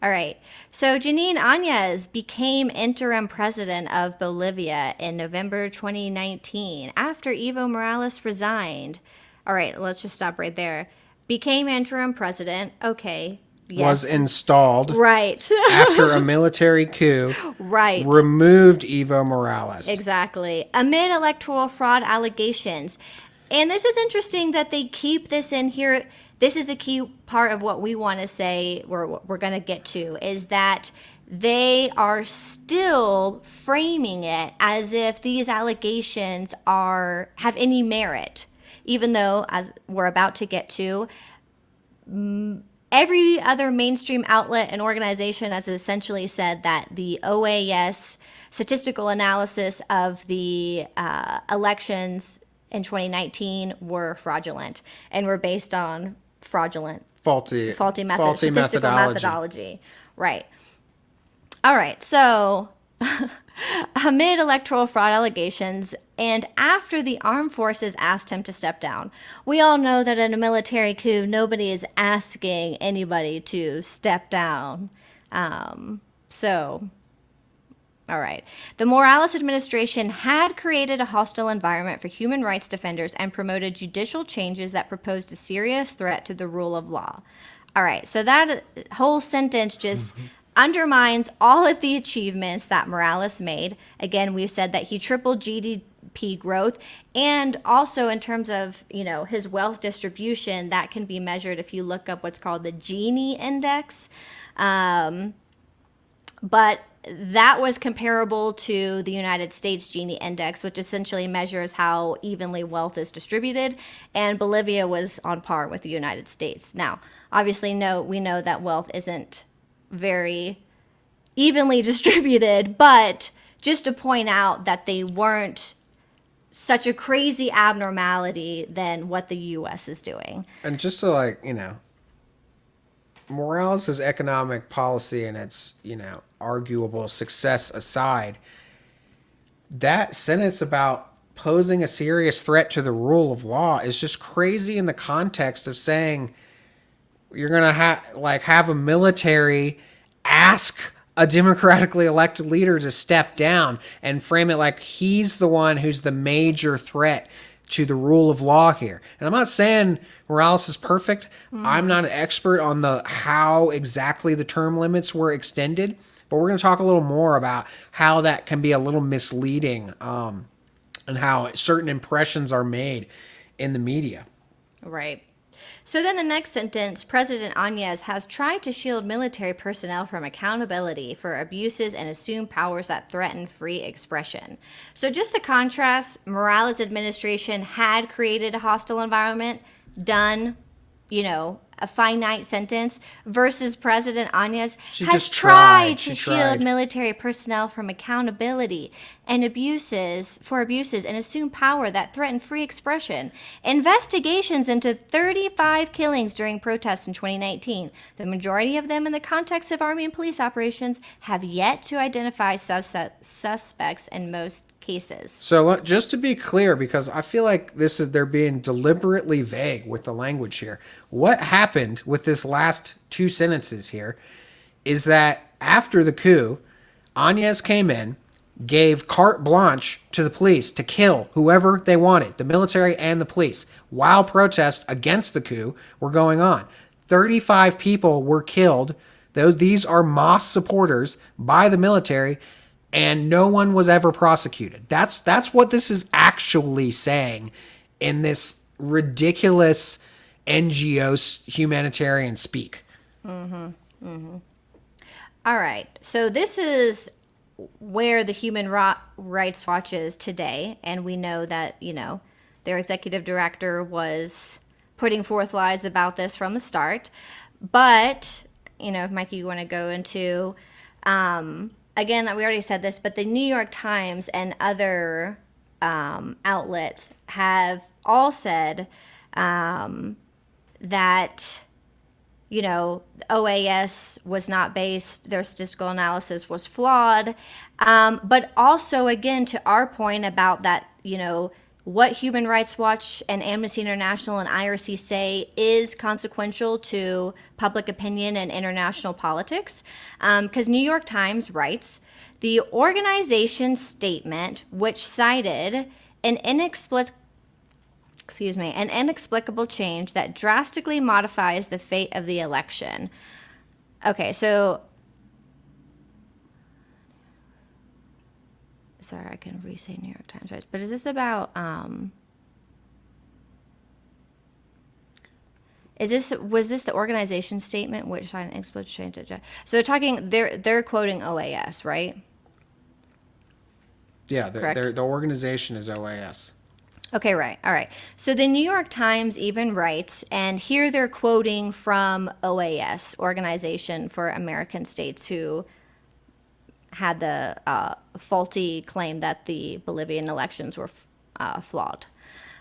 [SPEAKER 1] All right. So Janine Áñez became interim president of Bolivia in November 2019 after Evo Morales resigned. All right, let's just stop right there. Became interim president. Okay. Yes.
[SPEAKER 2] Was installed
[SPEAKER 1] right
[SPEAKER 2] after a military coup,
[SPEAKER 1] right,
[SPEAKER 2] removed Evo Morales.
[SPEAKER 1] Exactly. Amid electoral fraud allegations. And this is interesting that they keep this in here. This is a key part of what we want to say, we're going to get to, is that they are still framing it as if these allegations have any merit, even though, as we're about to get to, Every other mainstream outlet and organization has essentially said that the OAS statistical analysis of the elections in 2019 were fraudulent and were based on
[SPEAKER 2] faulty
[SPEAKER 1] statistical methodology. Right. All right. So amid electoral fraud allegations and after the armed forces asked him to step down, we all know that in a military coup, nobody is asking anybody to step down. All right. The Morales administration had created a hostile environment for human rights defenders and promoted judicial changes that proposed a serious threat to the rule of law. All right. So that whole sentence just undermines all of the achievements that Morales made. Again, we've said that he tripled GDP growth, and also in terms of, his wealth distribution, that can be measured if you look up what's called the Gini index. But that was comparable to the United States Gini index, which essentially measures how evenly wealth is distributed, and Bolivia was on par with the United States. Now, obviously, we know that wealth isn't very evenly distributed, but just to point out that they weren't such a crazy abnormality than what the U.S. is doing.
[SPEAKER 2] And just to Morales' economic policy and its, arguable success aside, that sentence about posing a serious threat to the rule of law is just crazy in the context of saying you're going to have a military ask a democratically elected leader to step down and frame it like he's the one who's the major threat to the rule of law here. And I'm not saying Morales is perfect. I'm not an expert on how exactly the term limits were extended, but we're going to talk a little more about how that can be a little misleading, and how certain impressions are made in the media.
[SPEAKER 1] Right. So then the next sentence, President Áñez has tried to shield military personnel from accountability for abuses and assume powers that threaten free expression. So just the contrast, Morales' administration had created a hostile environment, done, a finite sentence, versus President Áñez has tried to shield military personnel from accountability and abuses and assume power that threaten free expression. Investigations into 35 killings during protests in 2019, the majority of them in the context of army and police operations, have yet to identify suspects in most cases.
[SPEAKER 2] So just to be clear, because I feel like they're being deliberately vague with the language here. What happened with this last two sentences here is that after the coup, Áñez came in, gave carte blanche to the police to kill whoever they wanted, the military and the police, while protests against the coup were going on. 35 people were killed. These are Mas supporters by the military, and no one was ever prosecuted. That's what this is actually saying in this ridiculous NGO humanitarian speak.
[SPEAKER 1] All right. So this is where the Human Rights Watch is today, and we know that, their executive director was putting forth lies about this from the start. But, if Mikey, you want to go into... again, we already said this, but the New York Times and other outlets have all said that, OAS was not based, their statistical analysis was flawed. But also, again, to our point about that, what Human Rights Watch and Amnesty International and IRC say is consequential to public opinion and international politics. Because New York Times writes, the organization's statement, which cited an inexplicable change that drastically modifies the fate of the election. Okay, so... Sorry, I can re-say New York Times, right? But is this about, was this the organization statement which signed an explicit change? So they're quoting OAS, right?
[SPEAKER 2] Yeah, the organization is OAS.
[SPEAKER 1] Okay, right. All right. So the New York Times even writes, and here they're quoting from OAS, Organization for American States, who had the faulty claim that the Bolivian elections were flawed.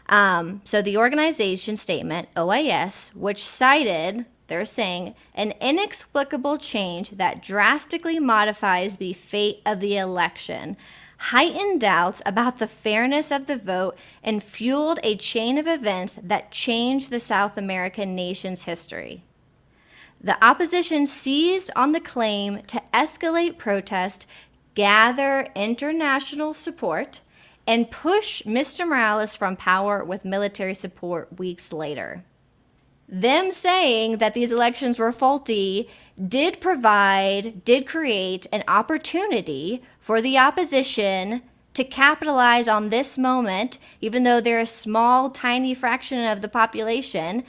[SPEAKER 1] So the organization statement, OAS, which cited, they're saying, an inexplicable change that drastically modifies the fate of the election, heightened doubts about the fairness of the vote, and fueled a chain of events that changed the South American nation's history. The opposition seized on the claim to escalate protest, gather international support, and push Mr. Morales from power with military support weeks later. Them saying that these elections were faulty did create an opportunity for the opposition to capitalize on this moment, even though they're a small, tiny fraction of the population,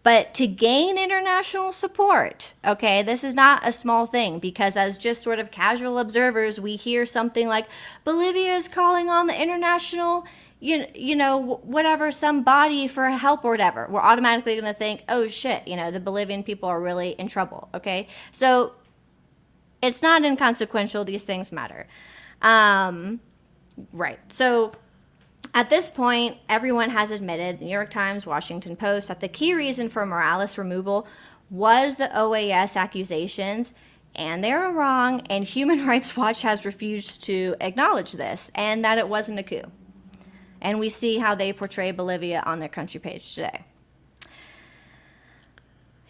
[SPEAKER 1] but to gain international support. Okay, this is not a small thing, because as just sort of casual observers, we hear something like Bolivia is calling on the international, whatever, some body for help or whatever. We're automatically going to think, oh shit, the Bolivian people are really in trouble. Okay, so it's not inconsequential. These things matter. Right. So at this point, everyone has admitted, the New York Times, Washington Post, that the key reason for Morales' removal was the OAS accusations, and they were wrong, and Human Rights Watch has refused to acknowledge this, and that it wasn't a coup. And we see how they portray Bolivia on their country page today.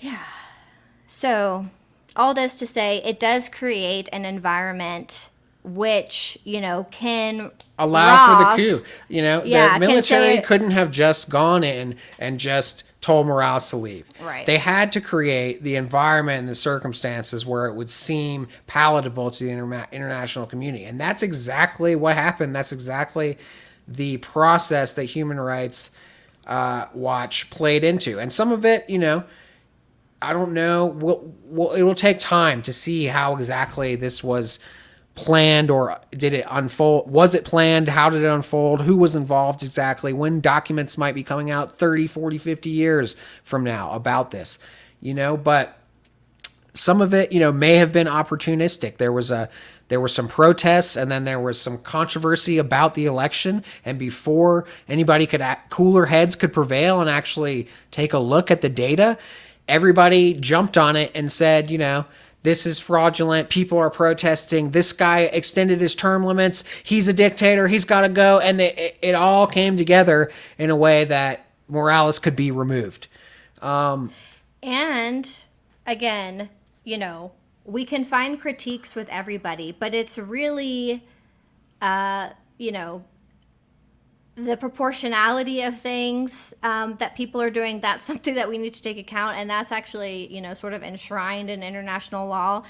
[SPEAKER 1] Yeah. So, all this to say, it does create an environment which, can
[SPEAKER 2] allow for the coup.
[SPEAKER 1] Yeah,
[SPEAKER 2] the military couldn't have just gone in and just told Morales to leave.
[SPEAKER 1] Right.
[SPEAKER 2] They had to create the environment and the circumstances where it would seem palatable to the international community. And that's exactly what happened. That's exactly the process that Human Rights Watch played into. And some of it, I don't know. It will take time to see how exactly this was planned, or did it unfold? Was it planned? How did it unfold? Who was involved exactly? When documents might be coming out 30, 40, 50 years from now about this, but some of it, may have been opportunistic. There were some protests, and then there was some controversy about the election. And before anybody cooler heads could prevail and actually take a look at the data, everybody jumped on it and said, this is fraudulent. People are protesting. This guy extended his term limits. He's a dictator. He's got to go. And it all came together in a way that Morales could be removed.
[SPEAKER 1] And again, we can find critiques with everybody, but it's really, the proportionality of things that people are doing, that's something that we need to take account. And that's actually, sort of enshrined in international law.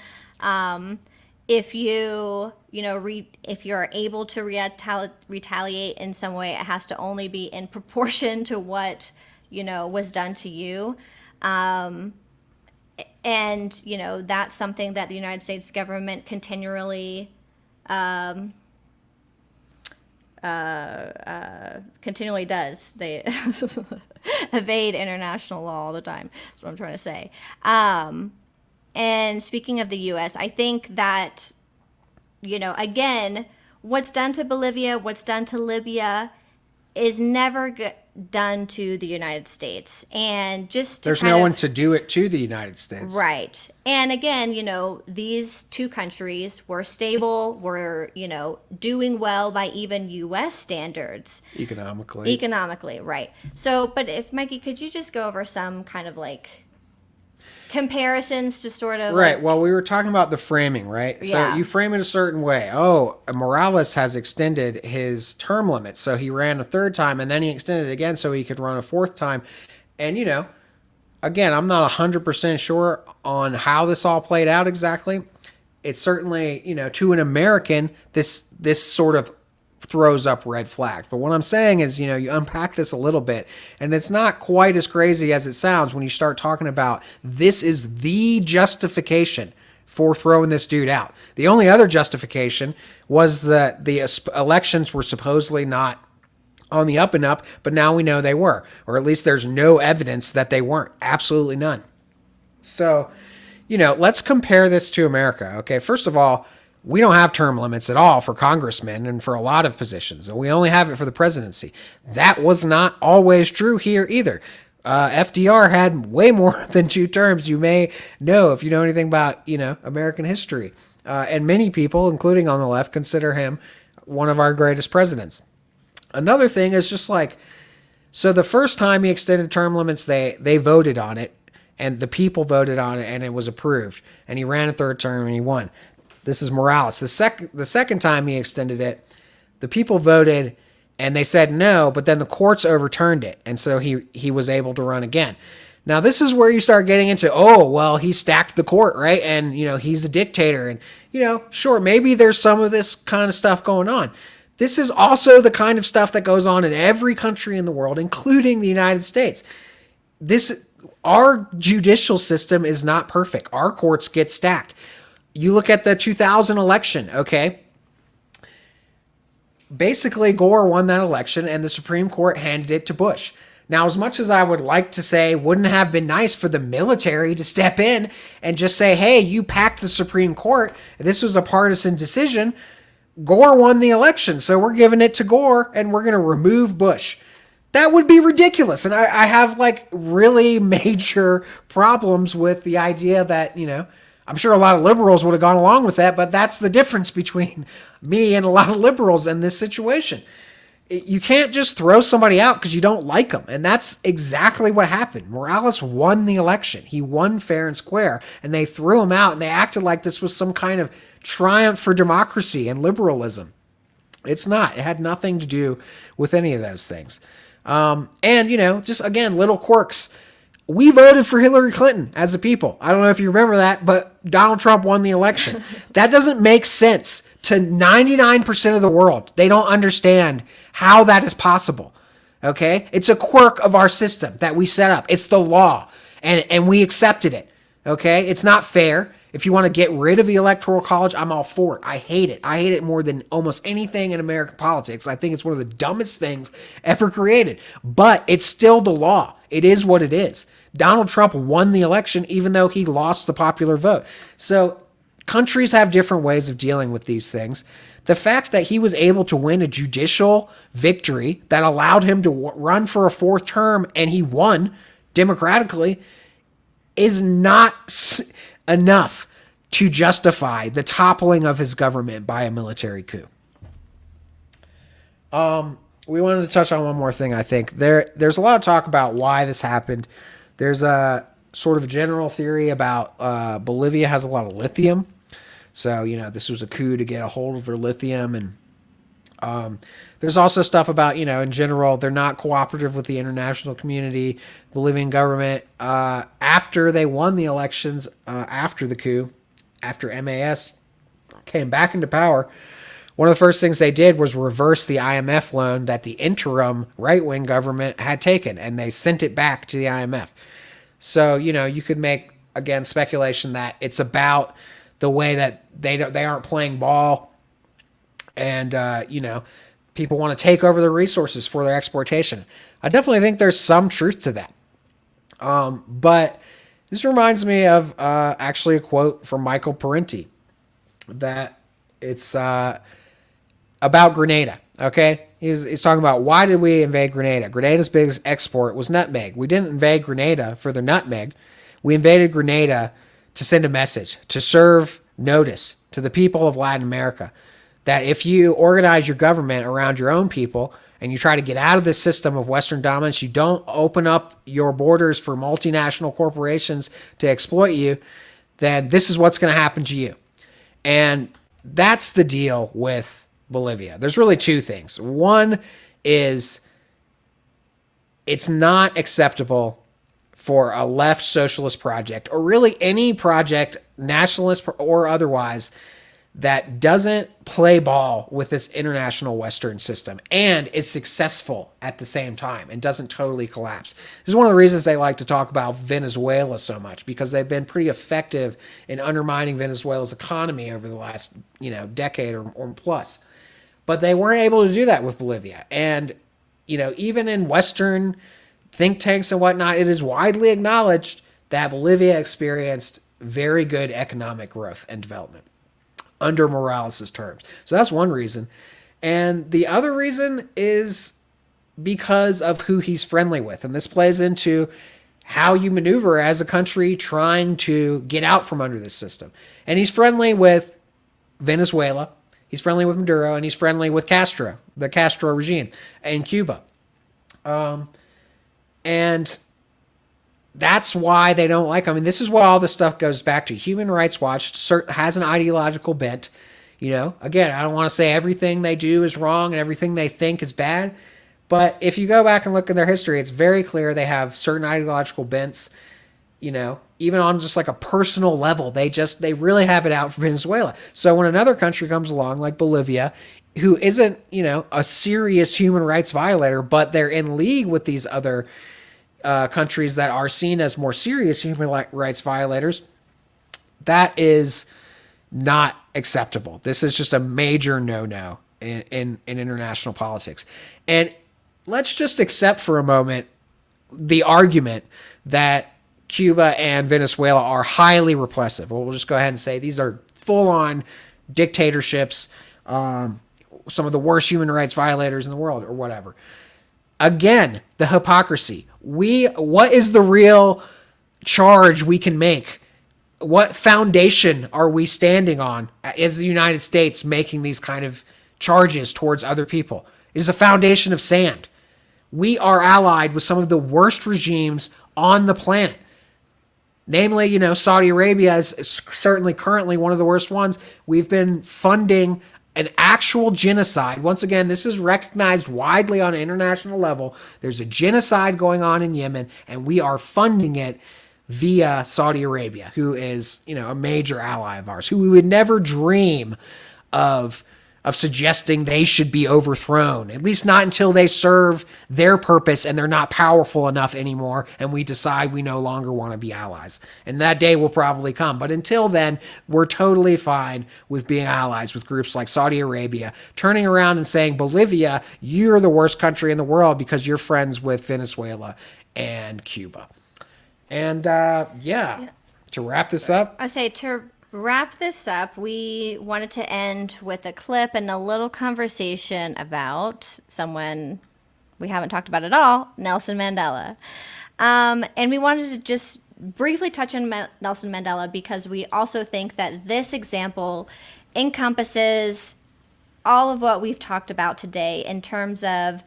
[SPEAKER 1] If you, if you're able to retaliate in some way, it has to only be in proportion to what, was done to you. And, that's something that the United States government continually does. They evade international law all the time. That's what I'm trying to say. And speaking of the U.S., I think that, again, what's done to Bolivia, what's done to Libya is never done to the United States. And just
[SPEAKER 2] there's no one to do it to the United States.
[SPEAKER 1] Right. And again, these two countries were stable, were, doing well by even U.S. standards. Economically, right. So, but if, Mikey, could you just go over some kind of comparisons to sort of
[SPEAKER 2] right. Well, we were talking about the framing, right?
[SPEAKER 1] Yeah.
[SPEAKER 2] So you frame it a certain way. Oh, Morales has extended his term limit, so he ran a third time, and then he extended it again so he could run a fourth time. And again, I'm not 100% sure on how this all played out exactly. It's certainly, to an American, this sort of throws up red flags. But what I'm saying is, you unpack this a little bit, and it's not quite as crazy as it sounds when you start talking about this is the justification for throwing this dude out. The only other justification was that the elections were supposedly not on the up and up, but now we know they were, or at least there's no evidence that they weren't. Absolutely none. So, let's compare this to America. Okay, first of all, we don't have term limits at all for congressmen and for a lot of positions, and we only have it for the presidency. That was not always true here either. FDR had way more than 2 terms. You may know if you know anything about American history, and many people, including on the left, consider him one of our greatest presidents. Another thing is just like, so the first time he extended term limits, they voted on it, and the people voted on it, and it was approved, and he ran a 3rd term and he won. This is Morales. The second time he extended it, the people voted and they said no, but then the courts overturned it, and so he was able to run again. Now this is where you start getting into, oh well, he stacked the court, right? And he's a dictator, and sure, maybe there's some of this kind of stuff going on. This is also the kind of stuff that goes on in every country in the world, including the United States. Our judicial system is not perfect. Our courts get stacked. You look at the 2000 election, okay? Basically, Gore won that election, and the Supreme Court handed it to Bush. Now, as much as I would like to say, wouldn't it have been nice for the military to step in and just say, hey, you packed the Supreme Court, this was a partisan decision, Gore won the election, so we're giving it to Gore, and we're going to remove Bush. That would be ridiculous, and I have, really major problems with the idea that, I'm sure a lot of liberals would have gone along with that, but that's the difference between me and a lot of liberals in this situation. You can't just throw somebody out because you don't like them, and that's exactly what happened. Morales won the election. He won fair and square, and they threw him out, and they acted like this was some kind of triumph for democracy and liberalism. It's not. It had nothing to do with any of those things. Just again, little quirks. We voted for Hillary Clinton as a people. I don't know if you remember that, but Donald Trump won the election. That doesn't make sense to 99% of the world. They don't understand how that is possible. Okay? It's a quirk of our system that we set up. It's the law, and we accepted it. Okay? It's not fair. If you want to get rid of the Electoral College, I'm all for it. I hate it. I hate it more than almost anything in American politics. I think it's one of the dumbest things ever created. But it's still the law. It is what it is. Donald Trump won the election even though he lost the popular vote. So countries have different ways of dealing with these things. The fact that he was able to win a judicial victory that allowed him to run for a 4th term and he won democratically is not enough to justify the toppling of his government by a military coup. We wanted to touch on one more thing, I think. There's a lot of talk about why this happened. There's a sort of general theory about Bolivia has a lot of lithium. So, this was a coup to get a hold of their lithium. And there's also stuff about, in general, they're not cooperative with the international community. The Bolivian government, after they won the elections, after the coup, after MAS came back into power, one of the first things they did was reverse the IMF loan that the interim right-wing government had taken, and they sent it back to the IMF. So, you could make, again, speculation that it's about the way that they aren't playing ball, and, people want to take over the resources for their exportation. I definitely think there's some truth to that. But this reminds me of actually a quote from Michael Parenti that it's about Grenada, okay? He's talking about, why did we invade Grenada? Grenada's biggest export was nutmeg. We didn't invade Grenada for the nutmeg. We invaded Grenada to send a message, to serve notice to the people of Latin America that if you organize your government around your own people and you try to get out of this system of Western dominance, you don't open up your borders for multinational corporations to exploit you, then this is what's going to happen to you. And that's the deal with Bolivia. There's really 2 things. One is it's not acceptable for a left socialist project, or really any project, nationalist or otherwise, that doesn't play ball with this international Western system and is successful at the same time and doesn't totally collapse. This is one of the reasons they like to talk about Venezuela so much, because they've been pretty effective in undermining Venezuela's economy over the last, decade or plus. But they weren't able to do that with Bolivia. And, even in Western think tanks and whatnot, it is widely acknowledged that Bolivia experienced very good economic growth and development under Morales' terms. So that's one reason. And the other reason is because of who he's friendly with. And this plays into how you maneuver as a country trying to get out from under this system. And he's friendly with Venezuela, he's friendly with Maduro, and he's friendly with Castro, the Castro regime in Cuba. And that's why they don't like him. I mean, this is what all this stuff goes back to. Human Rights Watch has an ideological bent. Again, I don't want to say everything they do is wrong and everything they think is bad. But if you go back and look in their history, it's very clear they have certain ideological bents, even on just like a personal level. They really have it out for Venezuela. So when another country comes along like Bolivia, who isn't, a serious human rights violator, but they're in league with these other countries that are seen as more serious human rights violators, that is not acceptable. This is just a major no-no in international politics. And let's just accept for a moment the argument that Cuba and Venezuela are highly repressive. We'll just go ahead and say these are full-on dictatorships, some of the worst human rights violators in the world, or whatever. Again, the hypocrisy. What is the real charge we can make? What foundation are we standing on as the United States making these kind of charges towards other people? It is a foundation of sand. We are allied with some of the worst regimes on the planet. Namely, Saudi Arabia is certainly currently one of the worst ones. We've been funding an actual genocide. Once again, this is recognized widely on an international level. There's a genocide going on in Yemen, and we are funding it via Saudi Arabia, who is, a major ally of ours, who we would never dream of suggesting they should be overthrown, at least not until they serve their purpose and they're not powerful enough anymore and we decide we no longer want to be allies. And that day will probably come. But until then, we're totally fine with being allies with groups like Saudi Arabia, turning around and saying, Bolivia, you're the worst country in the world because you're friends with Venezuela and Cuba. And to wrap this up.
[SPEAKER 1] I say to wrap this up, we wanted to end with a clip and a little conversation about someone we haven't talked about at all, Nelson Mandela. And we wanted to just briefly touch on Nelson Mandela because we also think that this example encompasses all of what we've talked about today in terms of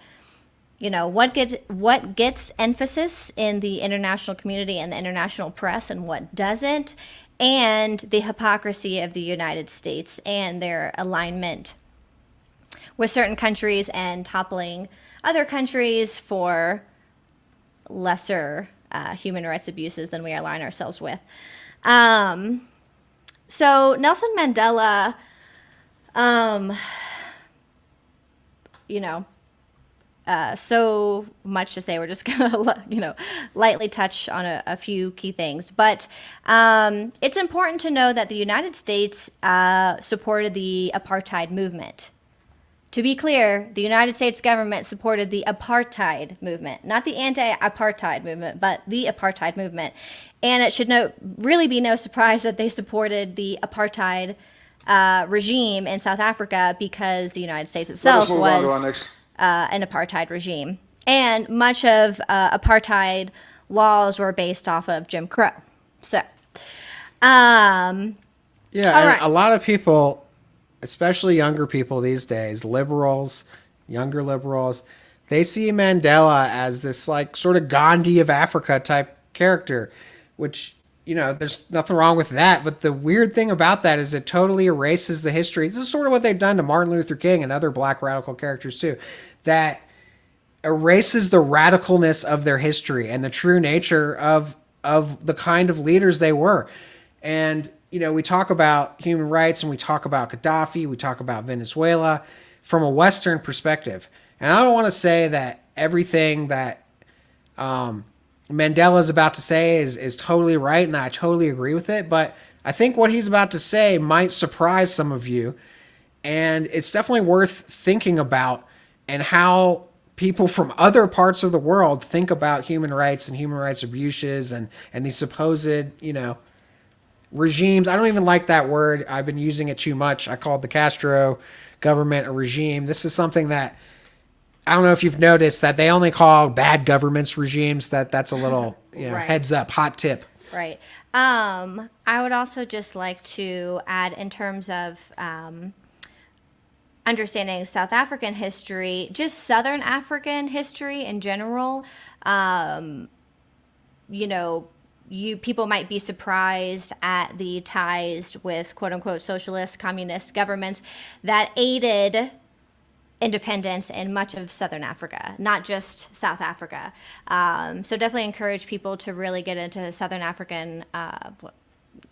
[SPEAKER 1] what gets emphasis in the international community and the international press and what doesn't, and the hypocrisy of the United States and their alignment with certain countries and toppling other countries for lesser human rights abuses than we align ourselves with. So Nelson Mandela, so much to say. We're just gonna, lightly touch on a few key things. But it's important to know that the United States supported the apartheid movement. To be clear, the United States government supported the apartheid movement, not the anti-apartheid movement, but the apartheid movement. And it should really be no surprise that they supported the apartheid regime in South Africa because the United States itself was an apartheid regime. And much of apartheid laws were based off of Jim Crow. So,
[SPEAKER 2] and a lot of people, especially younger people these days, younger liberals, they see Mandela as this sort of Gandhi of Africa type character, which, there's nothing wrong with that. But the weird thing about that is it totally erases the history. This is sort of what they've done to Martin Luther King and other black radical characters too, that erases the radicalness of their history and the true nature of the kind of leaders they were. And, we talk about human rights and we talk about Gaddafi, we talk about Venezuela from a Western perspective. And I don't want to say that everything that Mandela is about to say is totally right and that I totally agree with it. But I think what he's about to say might surprise some of you. And it's definitely worth thinking about and how people from other parts of the world think about human rights and human rights abuses and these supposed, regimes. I don't even like that word. I've been using it too much. I called the Castro government a regime. This is something that I don't know if you've noticed that they only call bad governments regimes. That's a little,
[SPEAKER 1] Right.
[SPEAKER 2] heads up, hot tip.
[SPEAKER 1] Right. I would also just like to add, in terms of understanding South African history, just Southern African history in general. People might be surprised at the ties with quote unquote socialist, communist governments that aided independence in much of Southern Africa, not just South Africa. So definitely encourage people to really get into Southern African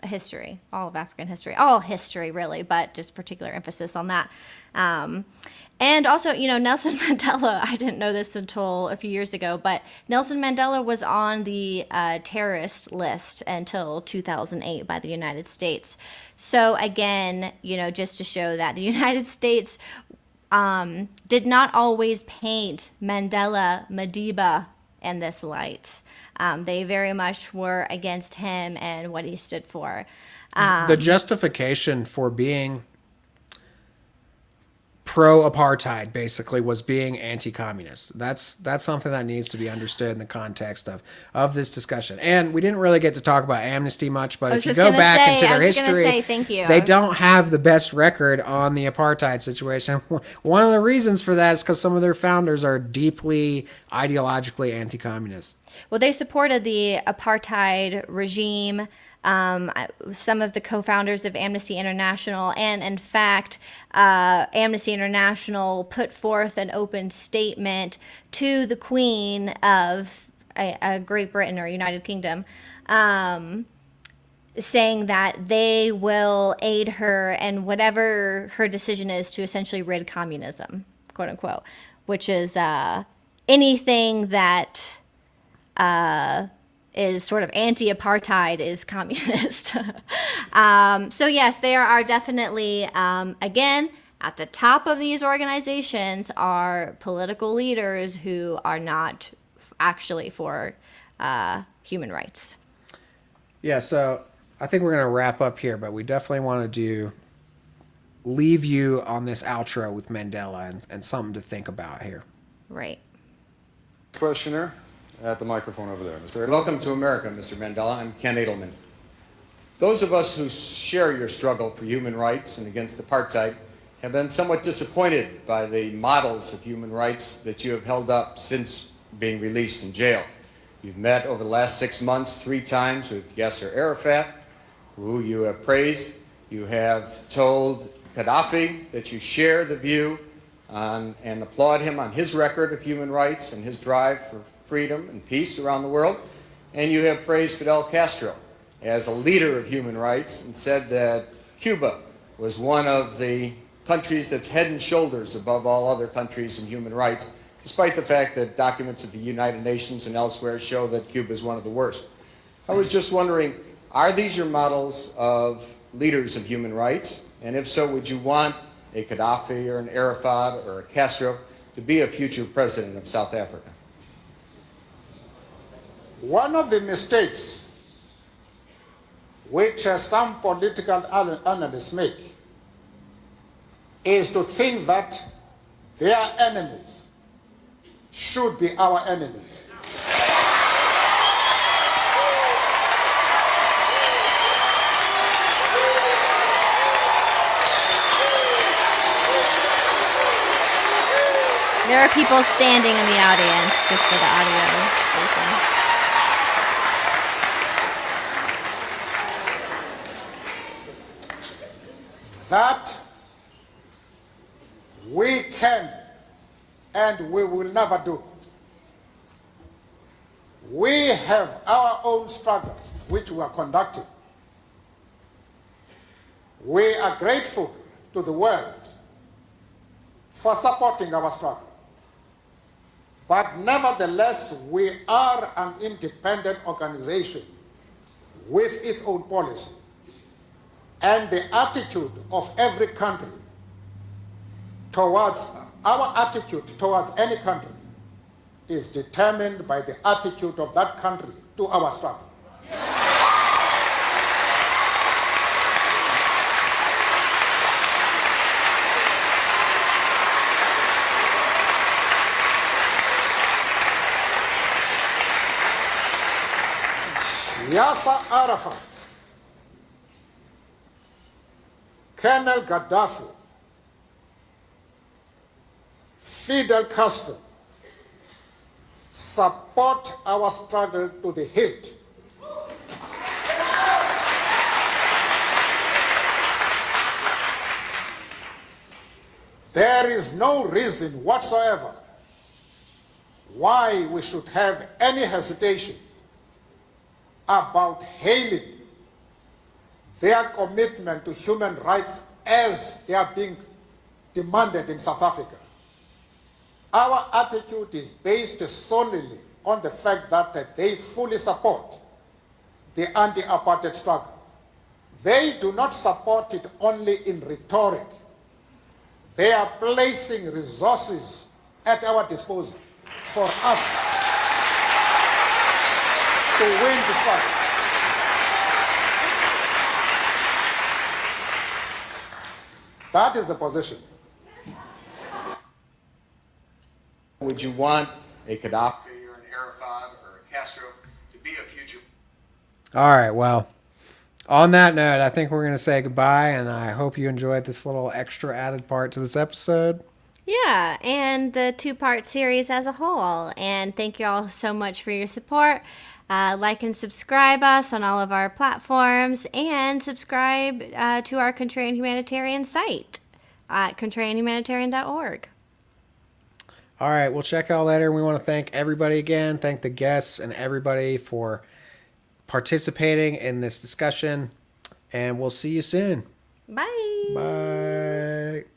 [SPEAKER 1] history, all of African history, all history really, but just particular emphasis on that. And also, Nelson Mandela, I didn't know this until a few years ago, but Nelson Mandela was on the terrorist list until 2008 by the United States. So again, just to show that the United States did not always paint Mandela Madiba in this light. They very much were against him and what he stood for.
[SPEAKER 2] The justification for being pro-apartheid basically was being anti-communist. That's something that needs to be understood in the context of this discussion. And we didn't really get to talk about amnesty much, but if you go back into their history,
[SPEAKER 1] thank you.
[SPEAKER 2] They don't have the best record on the apartheid situation. One of the reasons for that is because some of their founders are deeply ideologically anti-communist.
[SPEAKER 1] Well, they supported the apartheid regime. Some of the co-founders of Amnesty International, and in fact, Amnesty International put forth an open statement to the Queen of Great Britain or United Kingdom, saying that they will aid her in whatever her decision is to essentially rid communism, quote unquote, which is anything that is sort of anti-apartheid is communist. So yes, there are definitely, again, at the top of these organizations are political leaders who are not actually for human rights.
[SPEAKER 2] Yeah, so I think we're going to wrap up here, but we definitely want to leave you on this outro with Mandela and something to think about here.
[SPEAKER 1] Right.
[SPEAKER 3] Questioner at the microphone over there. Welcome to America, Mr. Mandela. I'm Ken Edelman. Those of us who share your struggle for human rights and against apartheid have been somewhat disappointed by the models of human rights that you have held up since being released in jail. You've met over the last 6 months 3 times with Yasser Arafat, who you have praised. You have told Gaddafi that you share the view on, and applaud him on his record of human rights and his drive for freedom and peace around the world. And you have praised Fidel Castro as a leader of human rights and said that Cuba was one of the countries that's head and shoulders above all other countries in human rights, despite the fact that documents at the United Nations and elsewhere show that Cuba is one of the worst. I was just wondering, are these your models of leaders of human rights? And if so, would you want a Gaddafi or an Arafat or a Castro to be a future president of South Africa?
[SPEAKER 4] One of the mistakes which some political analysts make is to think that their enemies should be our enemies.
[SPEAKER 1] There are people standing in the audience, just for the audio version.
[SPEAKER 4] That we can and we will never do. We have our own struggle which we are conducting. We are grateful to the world for supporting our struggle. But nevertheless, we are an independent organization with its own policy. And the attitude of every country towards, our attitude towards any country is determined by the attitude of that country to our struggle. Yasser Arafat, Colonel Gaddafi, Fidel Castro support our struggle to the hilt. There is no reason whatsoever why we should have any hesitation about hailing their commitment to human rights as they are being demanded in South Africa. Our attitude is based solely on the fact that they fully support the anti-apartheid struggle. They do not support it only in rhetoric. They are placing resources at our disposal for us to win the struggle. That is the position.
[SPEAKER 3] Would you want a Gaddafi or an Arafat or a Castro to be a future?
[SPEAKER 2] All right, well, on that note, I think we're going to say goodbye, and I hope you enjoyed this little extra added part to this episode.
[SPEAKER 1] Yeah, and the 2-part series as a whole. And thank you all so much for your support. Like and subscribe us on all of our platforms, and subscribe to our Contrarian Humanitarian site at contrarianhumanitarian.org.
[SPEAKER 2] All right, we'll check out later. We want to thank everybody again, thank the guests and everybody for participating in this discussion, and we'll see you soon.
[SPEAKER 1] Bye.
[SPEAKER 2] Bye.